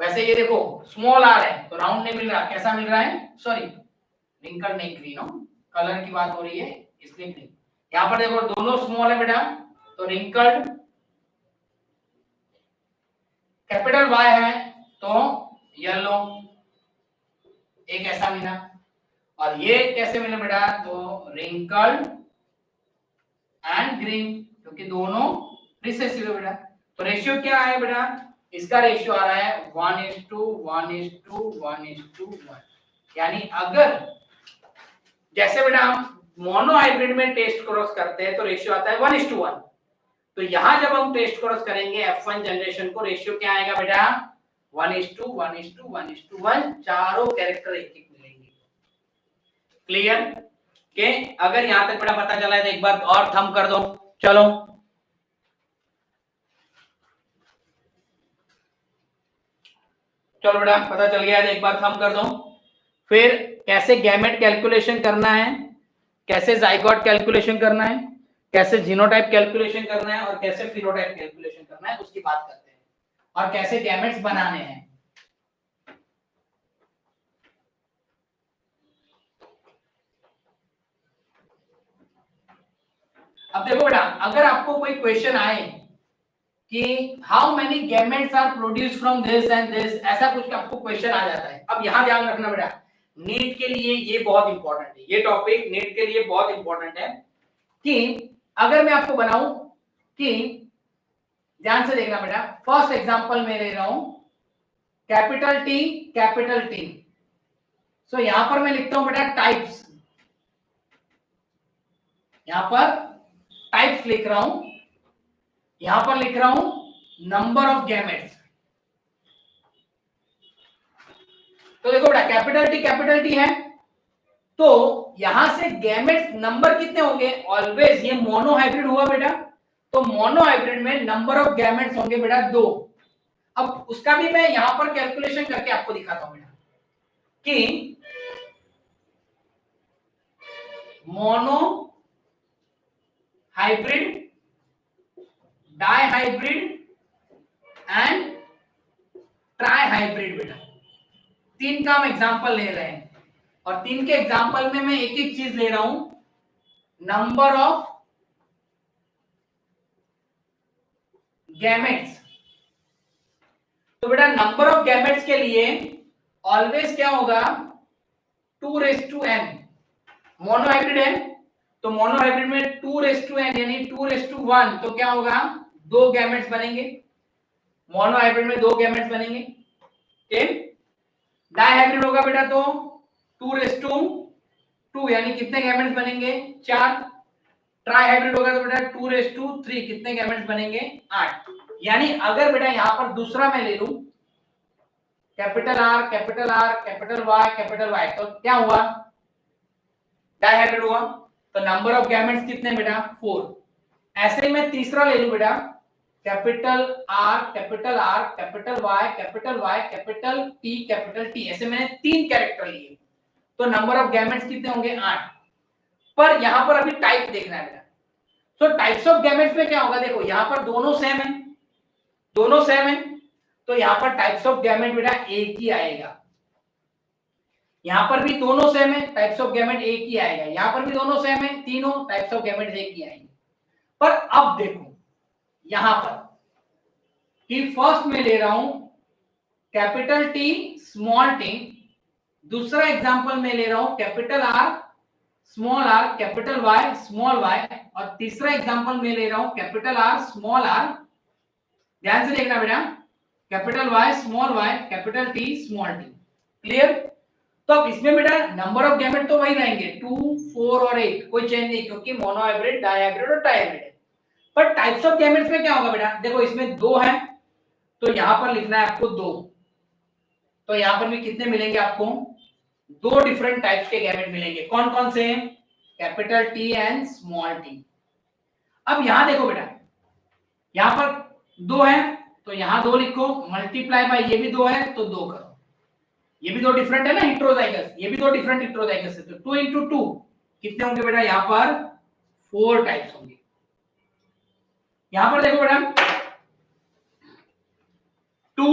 वैसे ये देखो स्मॉल आर है तो राउंड नहीं मिल रहा, कैसा मिल रहा है, सॉरी रिंकल नहीं, ग्रीन हो, कलर की बात हो रही है इसलिए ग्रीन। यहां पर देखो दोनों स्मॉल है बेटा, तो रिंकल्ड, कैपिटल वाई है तो येलो, एक ऐसा मिला। और ये कैसे मिले बेटा, तो रिंकल्ड एंड ग्रीन, क्योंकि दोनों रिसेसिव है बेटा। तो रेशियो क्या है बेटा, इसका रेशियो आ रहा है 1:1:1:1, यानी अगर जैसे बेटा हम मोनो हाइब्रिड में टेस्ट क्रॉस करते हैं तो रेशियो आता है 1:1, तो यहां जब हम टेस्ट क्रॉस करेंगे F1 जनरेशन को, रेशियो क्या आएगा बेटा, 1:1:1:1, चारों कैरेक्टर एक एक मिलेंगे। क्लियर के, अगर यहां तक बेटा पता चला है तो एक बार और थंब कर दो, चलो चलो बेटा पता चल गया है, एक बार थंब कर दो। फिर कैसे गैमेट कैलकुलेशन करना है, कैसे जाइगोट कैलकुलेशन करना है, कैसे जीनोटाइप कैलकुलेशन करना है और कैसे फिनोटाइप कैलकुलेशन करना है उसकी बात करते हैं, और कैसे गैमेट्स बनाने हैं। अब देखो बेटा, अगर आपको कोई क्वेश्चन आए कि how many gametes are produced from this and this, ऐसा कुछ आपको क्वेश्चन आ जाता है। अब यहां ध्यान रखना बेटा, नीट के लिए ये बहुत इंपॉर्टेंट है, ये टॉपिक नीट के लिए बहुत इंपॉर्टेंट है कि अगर मैं आपको बनाऊं कि, ध्यान से देखना बेटा, फर्स्ट एग्जांपल मैं ले रहा हूं कैपिटल टी, सो यहां पर मैं लिखता हूं बेटा टाइप्स, यहां पर टाइप्स लिख रहा हूं, यहां पर लिख रहा हूं नंबर ऑफ गैमेट्स। तो देखो बेटा कैपिटल टी है, तो यहां से गैमेट्स नंबर कितने होंगे, ऑलवेज ये मोनो हाइब्रिड हुआ बेटा, तो मोनो हाइब्रिड में नंबर ऑफ गैमेट्स होंगे बेटा 2। अब उसका भी मैं यहां पर कैलकुलेशन करके आपको दिखाता हूं बेटा कि monohybrid, dihybrid and trihybrid बेटा, तीन का हम एग्जांपल ले रहे हैं, और तीन के एग्जांपल में मैं एक एक चीज ले रहा हूं, नंबर ऑफ गैमेट्स। तो बेटा नंबर ऑफ गैमेट्स के लिए ऑलवेज क्या होगा, 2:n, मोनो हाइब्रिड है तो मोनो हाइब्रिड में 2:n यानी 2:1, तो क्या होगा, 2 गैमेट्स बनेंगे, मोनो हाइब्रिड में 2 गैमेट्स बनेंगे। ठीक, डाई हाइब्रिड होगा बेटा तो 2:2 यानी कितने गैमेट्स बनेंगे, 4। ट्राई हाइब्रिड होगा तो बेटा 2:3, कितने गैमेट्स बनेंगे, 8। यानी अगर बेटा यहां पर दूसरा मैं ले लूं कैपिटल आर कैपिटल वाई, तो क्या हुआ, डाई हाइब्रिड हुआ, तो नंबर ऑफ गैमेट्स कितने बेटा, 4। ऐसे ही मैं तीसरा ले लूं बेटा capital R capital Y capital T, ऐसे मैंने 3 कैरेक्टर लिए, तो नंबर ऑफ गैमेट्स कितने होंगे, 8। पर यहां पर अभी टाइप देखना है बेटा, तो टाइप्स ऑफ गैमेट्स में क्या होगा, देखो यहां पर दोनों सेम है, तो यहां पर टाइप्स ऑफ गैमेट बेटा एक ही आएगा, यहां पर भी दोनों सेम है, टाइप्स ऑफ गैमेट एक ही आएगा, यहां पर भी दोनों सेम है, तीनों टाइप्स ऑफ गैमेट एक ही आएंगे। पर अब देखो यहां पर कि फर्स्ट में ले रहा हूं कैपिटल टी स्मॉल टी, दूसरा एग्जांपल में ले रहा हूं capital R small R capital Y small Y, और तीसरा एग्जांपल में ले रहा हूं कैपिटल आर स्मॉल आर। ध्यान से देखना बेटा, capital Y small Y capital T small T. Clear? तो अब इसमें बेटा नंबर ऑफ गैमेट तो वही रहेंगे 2 4 और 8, कोई चेंज नहीं, क्योंकि मोनोहाइब्रिड डायहाइब्रिड और ट्राइहाइब्रिड है। पर टाइप्स ऑफ गैमेट्स में क्या होगा बेटा, देखो इसमें 2 है तो यहां पर लिखना है आपको 2, तो यहां पर भी कितने मिलेंगे आपको, 2 डिफरेंट टाइप्स के गैमेट मिलेंगे। कौन कौन से? Capital T and small T. अब यहां देखो बेटा, यहां पर 2 है तो यहां 2 लिखो, मल्टीप्लाई बाय ये भी 2 है तो 2 करो, ये भी 2 डिफरेंट है ना हेटेरोजाइगस, ये भी 2 डिफरेंट हेटेरोजाइगस है, तो 2 into 2 कितने होंगे बेटा, यहां पर 4 टाइप्स होंगे। यहां पर देखो बेटा 2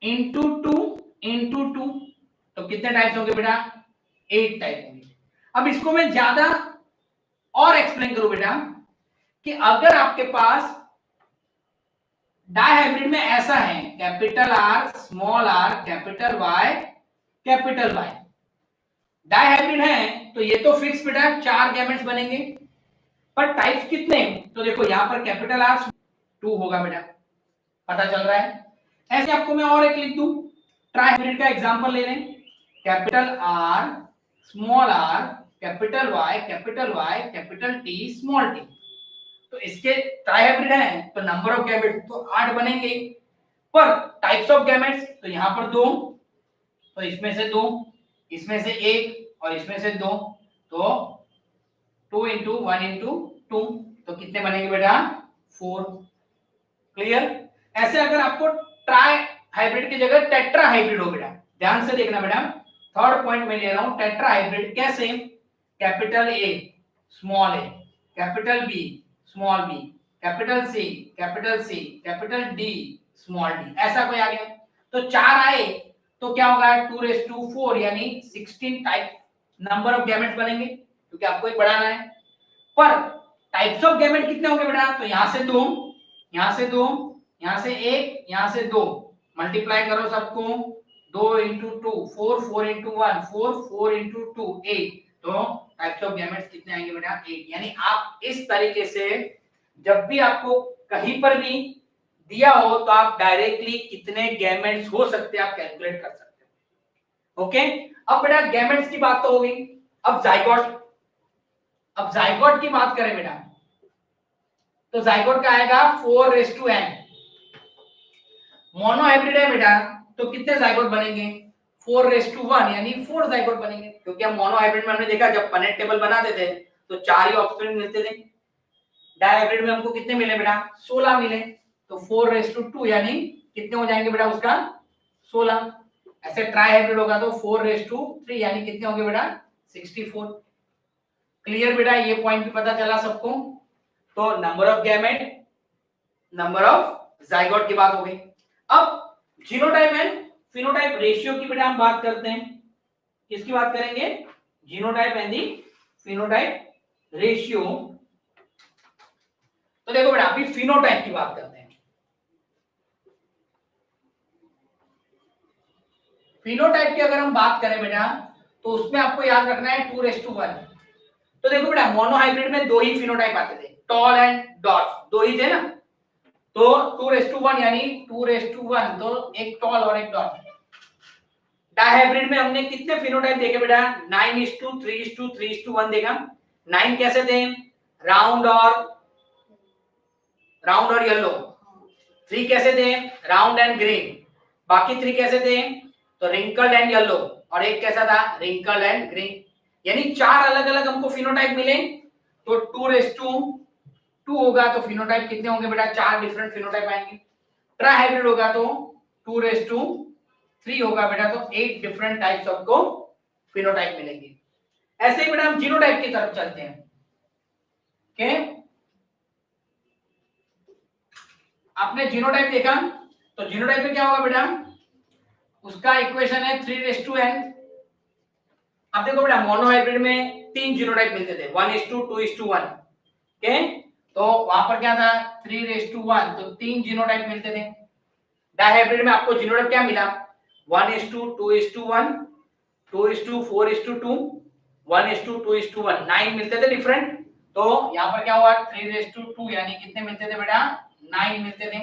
into 2 into 2 तो कितने टाइप्स होंगे बेटा, 8 टाइप होंगे। अब इसको मैं ज्यादा और एक्सप्लेन करूं बेटा कि अगर आपके पास डायहाइब्रिड में ऐसा है capital R small R capital Y capital Y, dihybrid है तो ये तो फिक्स बेटा 4 गैमेट्स बनेंगे, पर टाइप्स कितने, तो देखो यहां पर कैपिटल आर 2 होगा बेटा, पता चल रहा है। ऐसे आपको मैं और एक लिख दूं, ट्राइहाइब्रिड का एग्जांपल ले लें, capital R small R capital Y capital T small T, तो इसके ट्राइहाइब्रिड है तो नंबर ऑफ गैमेट्स तो 8 बनेंगे, पर टाइप्स ऑफ गैमेट्स तो यहां पर 2, तो इसमें से 2, इसमें से 1 और इसमें से 2, तो 2 into 1 into 2 तो कितने बनेंगे बेटा, 4। क्लियर? ऐसे अगर आपको ट्राई हाइब्रिड की जगह टेट्रा हाइब्रिड हो बेटा, ध्यान से देखना बेटा, थर्ड पॉइंट में ले रहा हूं टेट्रा हाइब्रिड। कैसे? Capital A small A capital B small B capital C capital D small D, ऐसा कोई आ गया तो 4 आए तो क्या होगा 2 4 यानी 16 टाइप नंबर ऑफ गैमेट्स बनेंगे, क्योंकि आपको एक बढ़ाना है। पर टाइप्स ऑफ गैमेट कितने होंगे बेटा, तो यहां से 2 यहां से 2 यहां से 1 यहां से 2, मल्टीप्लाई करो सबको, 2 into 2 4 4 into 1 4 4 into 2 8, तो टाइप्स ऑफ गैमेट्स कितने आएंगे बेटा, 8। यानी आप इस तरीके से जब भी आपको कहीं पर भी दिया हो तो आप डायरेक्टली कितने गैमेट्स हो सकते हैं आप कैलकुलेट कर सकते हो। ओके, अब बेटा गैमेट्स की बात तो हो गई, अब जाइगोट। अब जाइगोट की बात करें बेटा तो जाइगोट का आएगा 4:n। मोनोहाइब्रिड है बेटा तो कितने जाइगोट बनेंगे, 4:1 यानी 4 जाइगोट बनेंगे, क्योंकि हम मोनोहाइब्रिड में हमने देखा जब पनेट टेबल बनाते थे तो 4 ही ऑप्शन मिलते थे। डायहाइब्रिड में हमको कितने मिले बेटा, 16 मिले, तो 4:2 यानी कितने हो जाएंगे बेटा उसका 16। ऐसे ट्राई हाइब्रिड होगा तो 4:3 यानी कितने होंगे बेटा 64। क्लियर बेटा, ये पॉइंट भी पता चला सबको। तो number of gamete number of zygote की बात हो गई। अब जीनोटाइप एंड फिनोटाइप रेशियो की बेटा हम बात करते हैं। किसकी बात करेंगे, genotype and the phenotype ratio. तो देखो बेटा अभी फिनोटाइप की बात करते हैं। फिनोटाइप की अगर हम बात करें बेटा तो उसमें आपको याद रखना है 2:1। तो देखो बेटा मोनोहाइब्रिड में 2 ही फिनोटाइप आते थे, टॉल एंड डॉर्फ, 2 ही थे ना, तो 2:1 यानी 2:1, तो एक टॉल और एक डॉर्फ। डायहाइब्रिड में हमने कितने फिनोटाइप देखे बेटा, 9:3:3:1 देखा। 9 कैसे थे, राउंड और येलो। 3 कैसे थे, राउंड एंड ग्रीन। बाकी 3 कैसे थे, तो रिंकल्ड एंड येलो, और एक कैसा था, रिंकल्ड एंड ग्रीन। यानी 4 अलग अलग हमको फिनोटाइप मिले, तो 2:2 होगा तो फिनोटाइप कितने होंगे बेटा, 4 डिफरेंट फिनोटाइप आएंगे। ट्राइहाइब्रिड होगा तो 2:3 होगा बेटा, तो 8 डिफरेंट टाइप्स आपको फिनोटाइप मिलेंगे। ऐसे ही बेटा हम जीनोटाइप की तरफ चलते हैं। ओके, आपने जीनोटाइप देखा, तो जीनोटाइप में क्या होगा बेटा, उसका इक्वेशन है 3:n। अब देखो बेटा मोनोहाइब्रिड में 3 जीनोटाइप मिलते थे, 1:2:1। ओके, तो वहां पर क्या था 3:1, तो 3 जीनोटाइप मिलते थे। डायहाइब्रिड में आपको जीनोटाइप क्या मिला 1:2:1, 2:4:2, 1:2:1, 9 मिलते थे डिफरेंट। तो यहाँ पर क्या हुआ 3:2 यानी कितने मिलते थे बेटा 9 मिलते थे।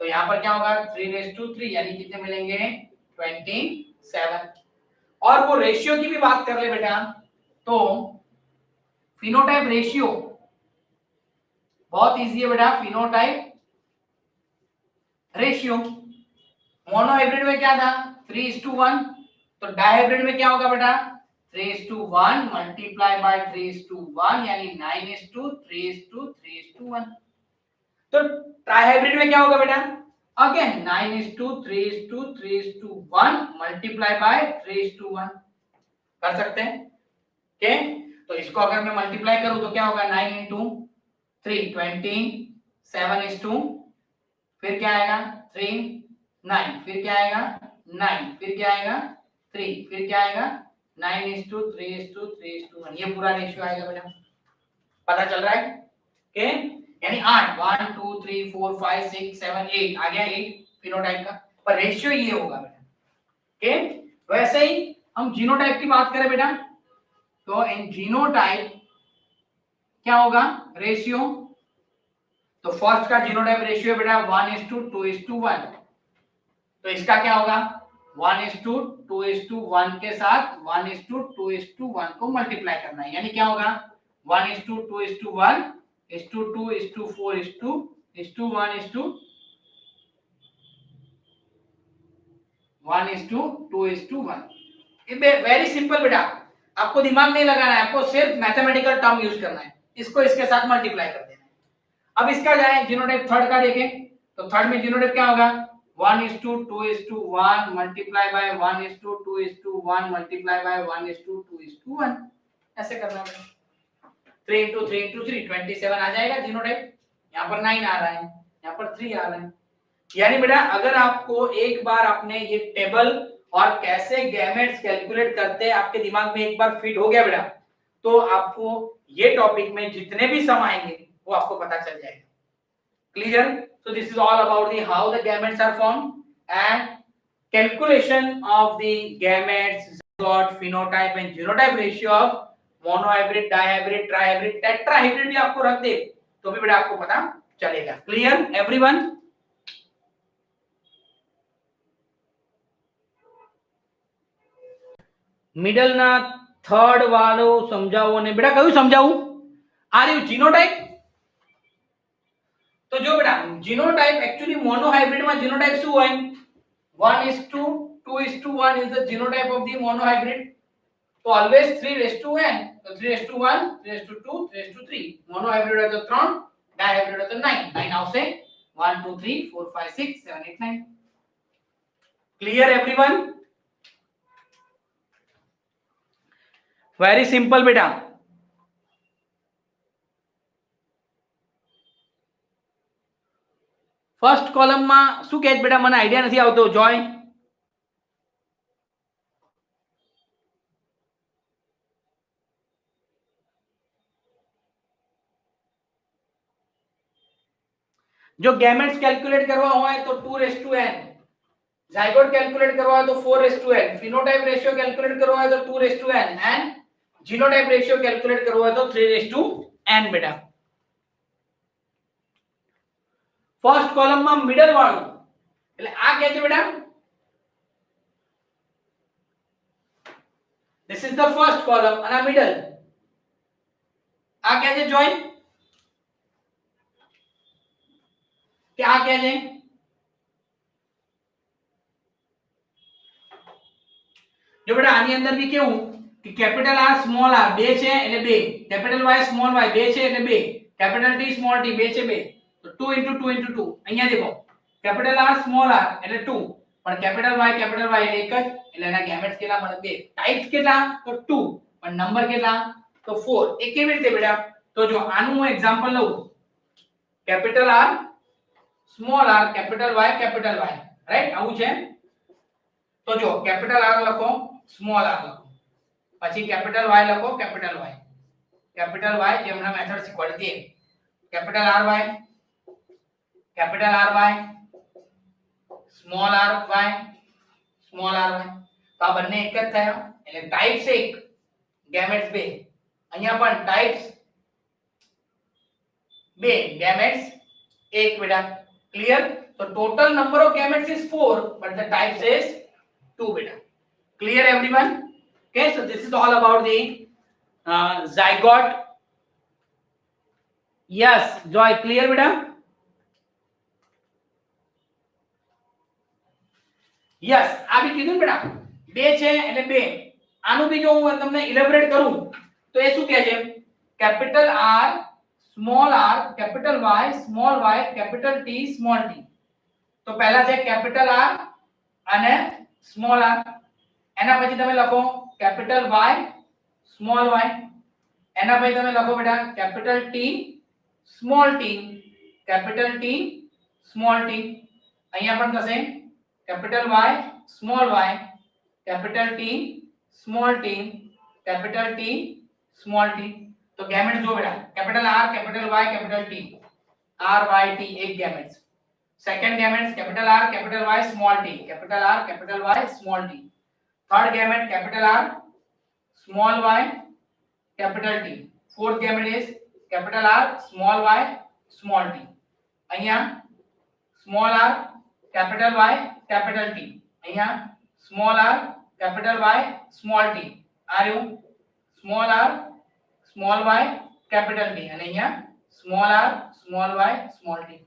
तो यहाँ पर क्या होगा 3:3 यानी कितने मिलेंगे 27। और वो रेशियो की भी बात कर ले बेटा, तो फिनोटाइप रेशियो बहुत इजी है बेटा। फिनोटाइप रेशियो मोनोहाइब्रिड में क्या था 3:1, तो डायहाइब्रिड में क्या होगा बेटा 3:1 मल्टीप्लाई बाय 3:1 यानी 9:3:3:1। तो ट्राइहाइब्रिड में क्या होगा बेटा अगेन 9:3:3:1 मल्टीप्लाई बाय 3:1 कर सकते हैं। ओके, तो इसको अगर मैं मल्टीप्लाई करूं तो क्या होगा 9 × 3 27 फिर क्या आएगा 3 9 फिर क्या आएगा 9 फिर क्या आएगा 3 फिर क्या आएगा 9:3:3:1 ये पूरा रेशियो आएगा बेटा। पता चल रहा है ओके, यानी 8 1 2 3 4 5 6 7 8 आ गया 8 फिनोटाइप का, पर रेशियो ये होगा बेटा। ओके, वैसे ही हम जीनोटाइप की बात करें बेटा, तो इन जीनोटाइप क्या होगा रेशियो, तो फर्स्ट का जीनोटाइप रेशियो बेटा 1:2:1, तो इसका क्या होगा 1:2:1 के साथ 1:2:1 को मल्टीप्लाई करना है, यानी क्या होगा 1:2:1 2:4 1:2:1। वेरी सिंपल बेटा, आपको दिमाग नहीं लगाना है, आपको सिर्फ मैथमेटिकल टर्म यूज करना है, इसको इसके साथ मल्टीप्लाई कर देना है। अब इसका जाए जीनोटाइप थर्ड का देखें, तो थर्ड में जीनोटाइप क्या होगा 1:2:1 मल्टीप्लाई बाय 1:2:1 मल्टीप्लाई बाय 1:2:1 ऐसे करना है। 3 × 3 × 3 27 आ जाएगा जीनोटाइप, यहाँ पर 9 आ रहा है, यहाँ पर 3 आ रहा है। यानी बेटा अगर आपको एक बार आपने ये टेबल और कैसे गैमेट्स कैलकुलेट करते हैं आपके दिमाग में एक बार फिट हो गया बेटा, तो आपको ये टॉपिक में जितने भी सम आएंगे वो आपको पता चल जाएगा। Clear? So this is all about the how the gametes are formed and calculation of the gametes, zygote, phenotype and genotype ratio of monohybrid, dihybrid, trihybrid, tetrahybrid भी आपको रख दे तो भी बेटा आपको पता चलेगा। Clear everyone? मिडल ना थर्ड वालो समझाओ ने बेटा, कયું સમજાવું આ રહ્યું જીનોટાઇપ। तो जो बेटा जीनोटाइप एक्चुअली मोनोहाइब्रिड में जीनोटाइप શું હોય 1:2:1 is the genotype of the monohybrid, तो always 3:n, तो 3:1 3:2 3:3 मोनोहाइब्रिड है तो 3, डायहाइब्रिड है तो 9 9 આવશે 1 2 3 4 5 6 7 8 9। Clear everyone? वेरी सिंपल बेटा। फर्स्ट कॉलम में શું કહે બેટા મને આઈડિયા નથી આવતો જોય। जो गैमेट्स कैलकुलेट करवा હોય तो 2:n, जाइगोट कैलकुलेट करवा હોય तो 4:n, फिनोटाइप रेशियो कैलकुलेट करवा હોય तो 2:n and genotype ratio calculate करवा હોય तो 3:n बेटा। फर्स्ट कॉलम में मिडल वाળું એટલે આ કે છે બેટા this is the first column અને middle આ કે છે જોઈન કે આ કે છે જો બેટા આની અંદર भी કેવું कि कैपिटल R स्मॉल r 2 છે એટલે 2, कैपिटल Y स्मॉल y 2 છે એટલે 2, कैपिटल T स्मॉल t 2 છે 2, तो 2 * 2 * 2 અહીંયા देखो कैपिटल R स्मॉल r એટલે 2 પણ कैपिटल Y એટલે એક જ, એટલે એના ગેમેટ્સ કેટલા મળે 2, ટાઇપ્સ કેટલા તો 2 પણ નંબર કેટલા તો 4। એ કેવી રીતે બેટા તો જો આનું હું एग्जांपल લઉં capital R small r capital Y right આવું છે। तो जो कैपिटल R લખો स्मॉल r લખો પછી कैपिटल Y લખો कैपिटल Y જે હમણાં મેથડ શીખવાડી capital R Y, capital R Y, small R Y, small R Y. તો આ બંને એક જ થયા એટલે ટાઈપ્સ એક ગેમેટ્સ બે. અહીંયા પણ ટાઈપ્સ બે ગેમેટ્સ એક બેટા. Clear? So total number of gametes is 4 but the types is 2 beta. Clear everyone? Okay, so this is all about the zygote. Yes, Joy, clear beta? Yes, આ બી કીધું બેટા બે છે એટલે બે. આનું બી જો હું તમને ઇલેબોરેટ કરું તો એ શું કહે છે? Capital R small r capital Y small y capital T small t. તો પહેલા છે કેપિટલ R અને સ્મોલ r. એના પછી તમે લખો કેપિટલ Y સ્મોલ y. એના પછી તમે લખો બેટા capital T small t capital T small t. અહીંયા પણ થશે capital Y small y capital T small t capital T small t. तो गैमेट्स जो बेटा capital R capital Y capital T R Y T एक gametes. Second gametes capital R capital Y small t capital R capital Y small t. Third gamete capital R small y capital T. Fourth gamete is capital R small y small t. અહીંયા small r capital Y capital T. અહીંયા small r capital Y small t. આ રહ્યું small r small y capital T અને અહીંયા small r small y small t.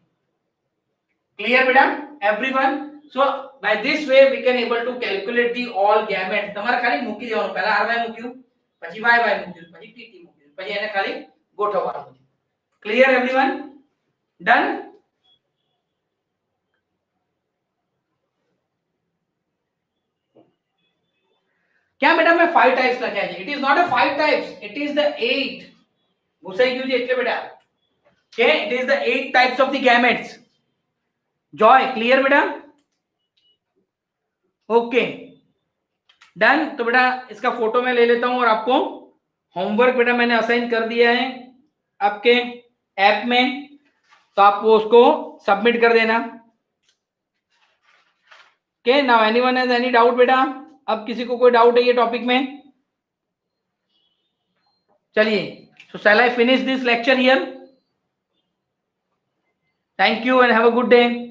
Clear beta everyone? So by this way we can able to calculate the all gametes. તમારે ખાલી મૂકી દેવાનું. પહેલા ry મૂક્યું, પછી yy મૂક્યું, પછી tt મૂક્યું, પછી એને ખાલી ગોઠવવાનું છે. Clear everyone? Done? क्या बेटा मैं 5 टाइप्स लख्या है? It is not a 5 types, it is the 8. घुसाई गયું છે એટલે બેટા કે it is the 8 types of the gametes. जॉय क्लियर बेटा? Okay done. तो बेटा इसका फोटो मैं ले लेता हूं और आपको होमवर्क बेटा मैंने असाइन कर दिया है आपके ऐप में, तो आप वो उसको सबमिट कर देना. Okay now anyone has any doubt बेटा? अब किसी को कोई डाउट है ये टॉपिक में? चलिए, so shall I finish this lecture here? Thank you and have a good day.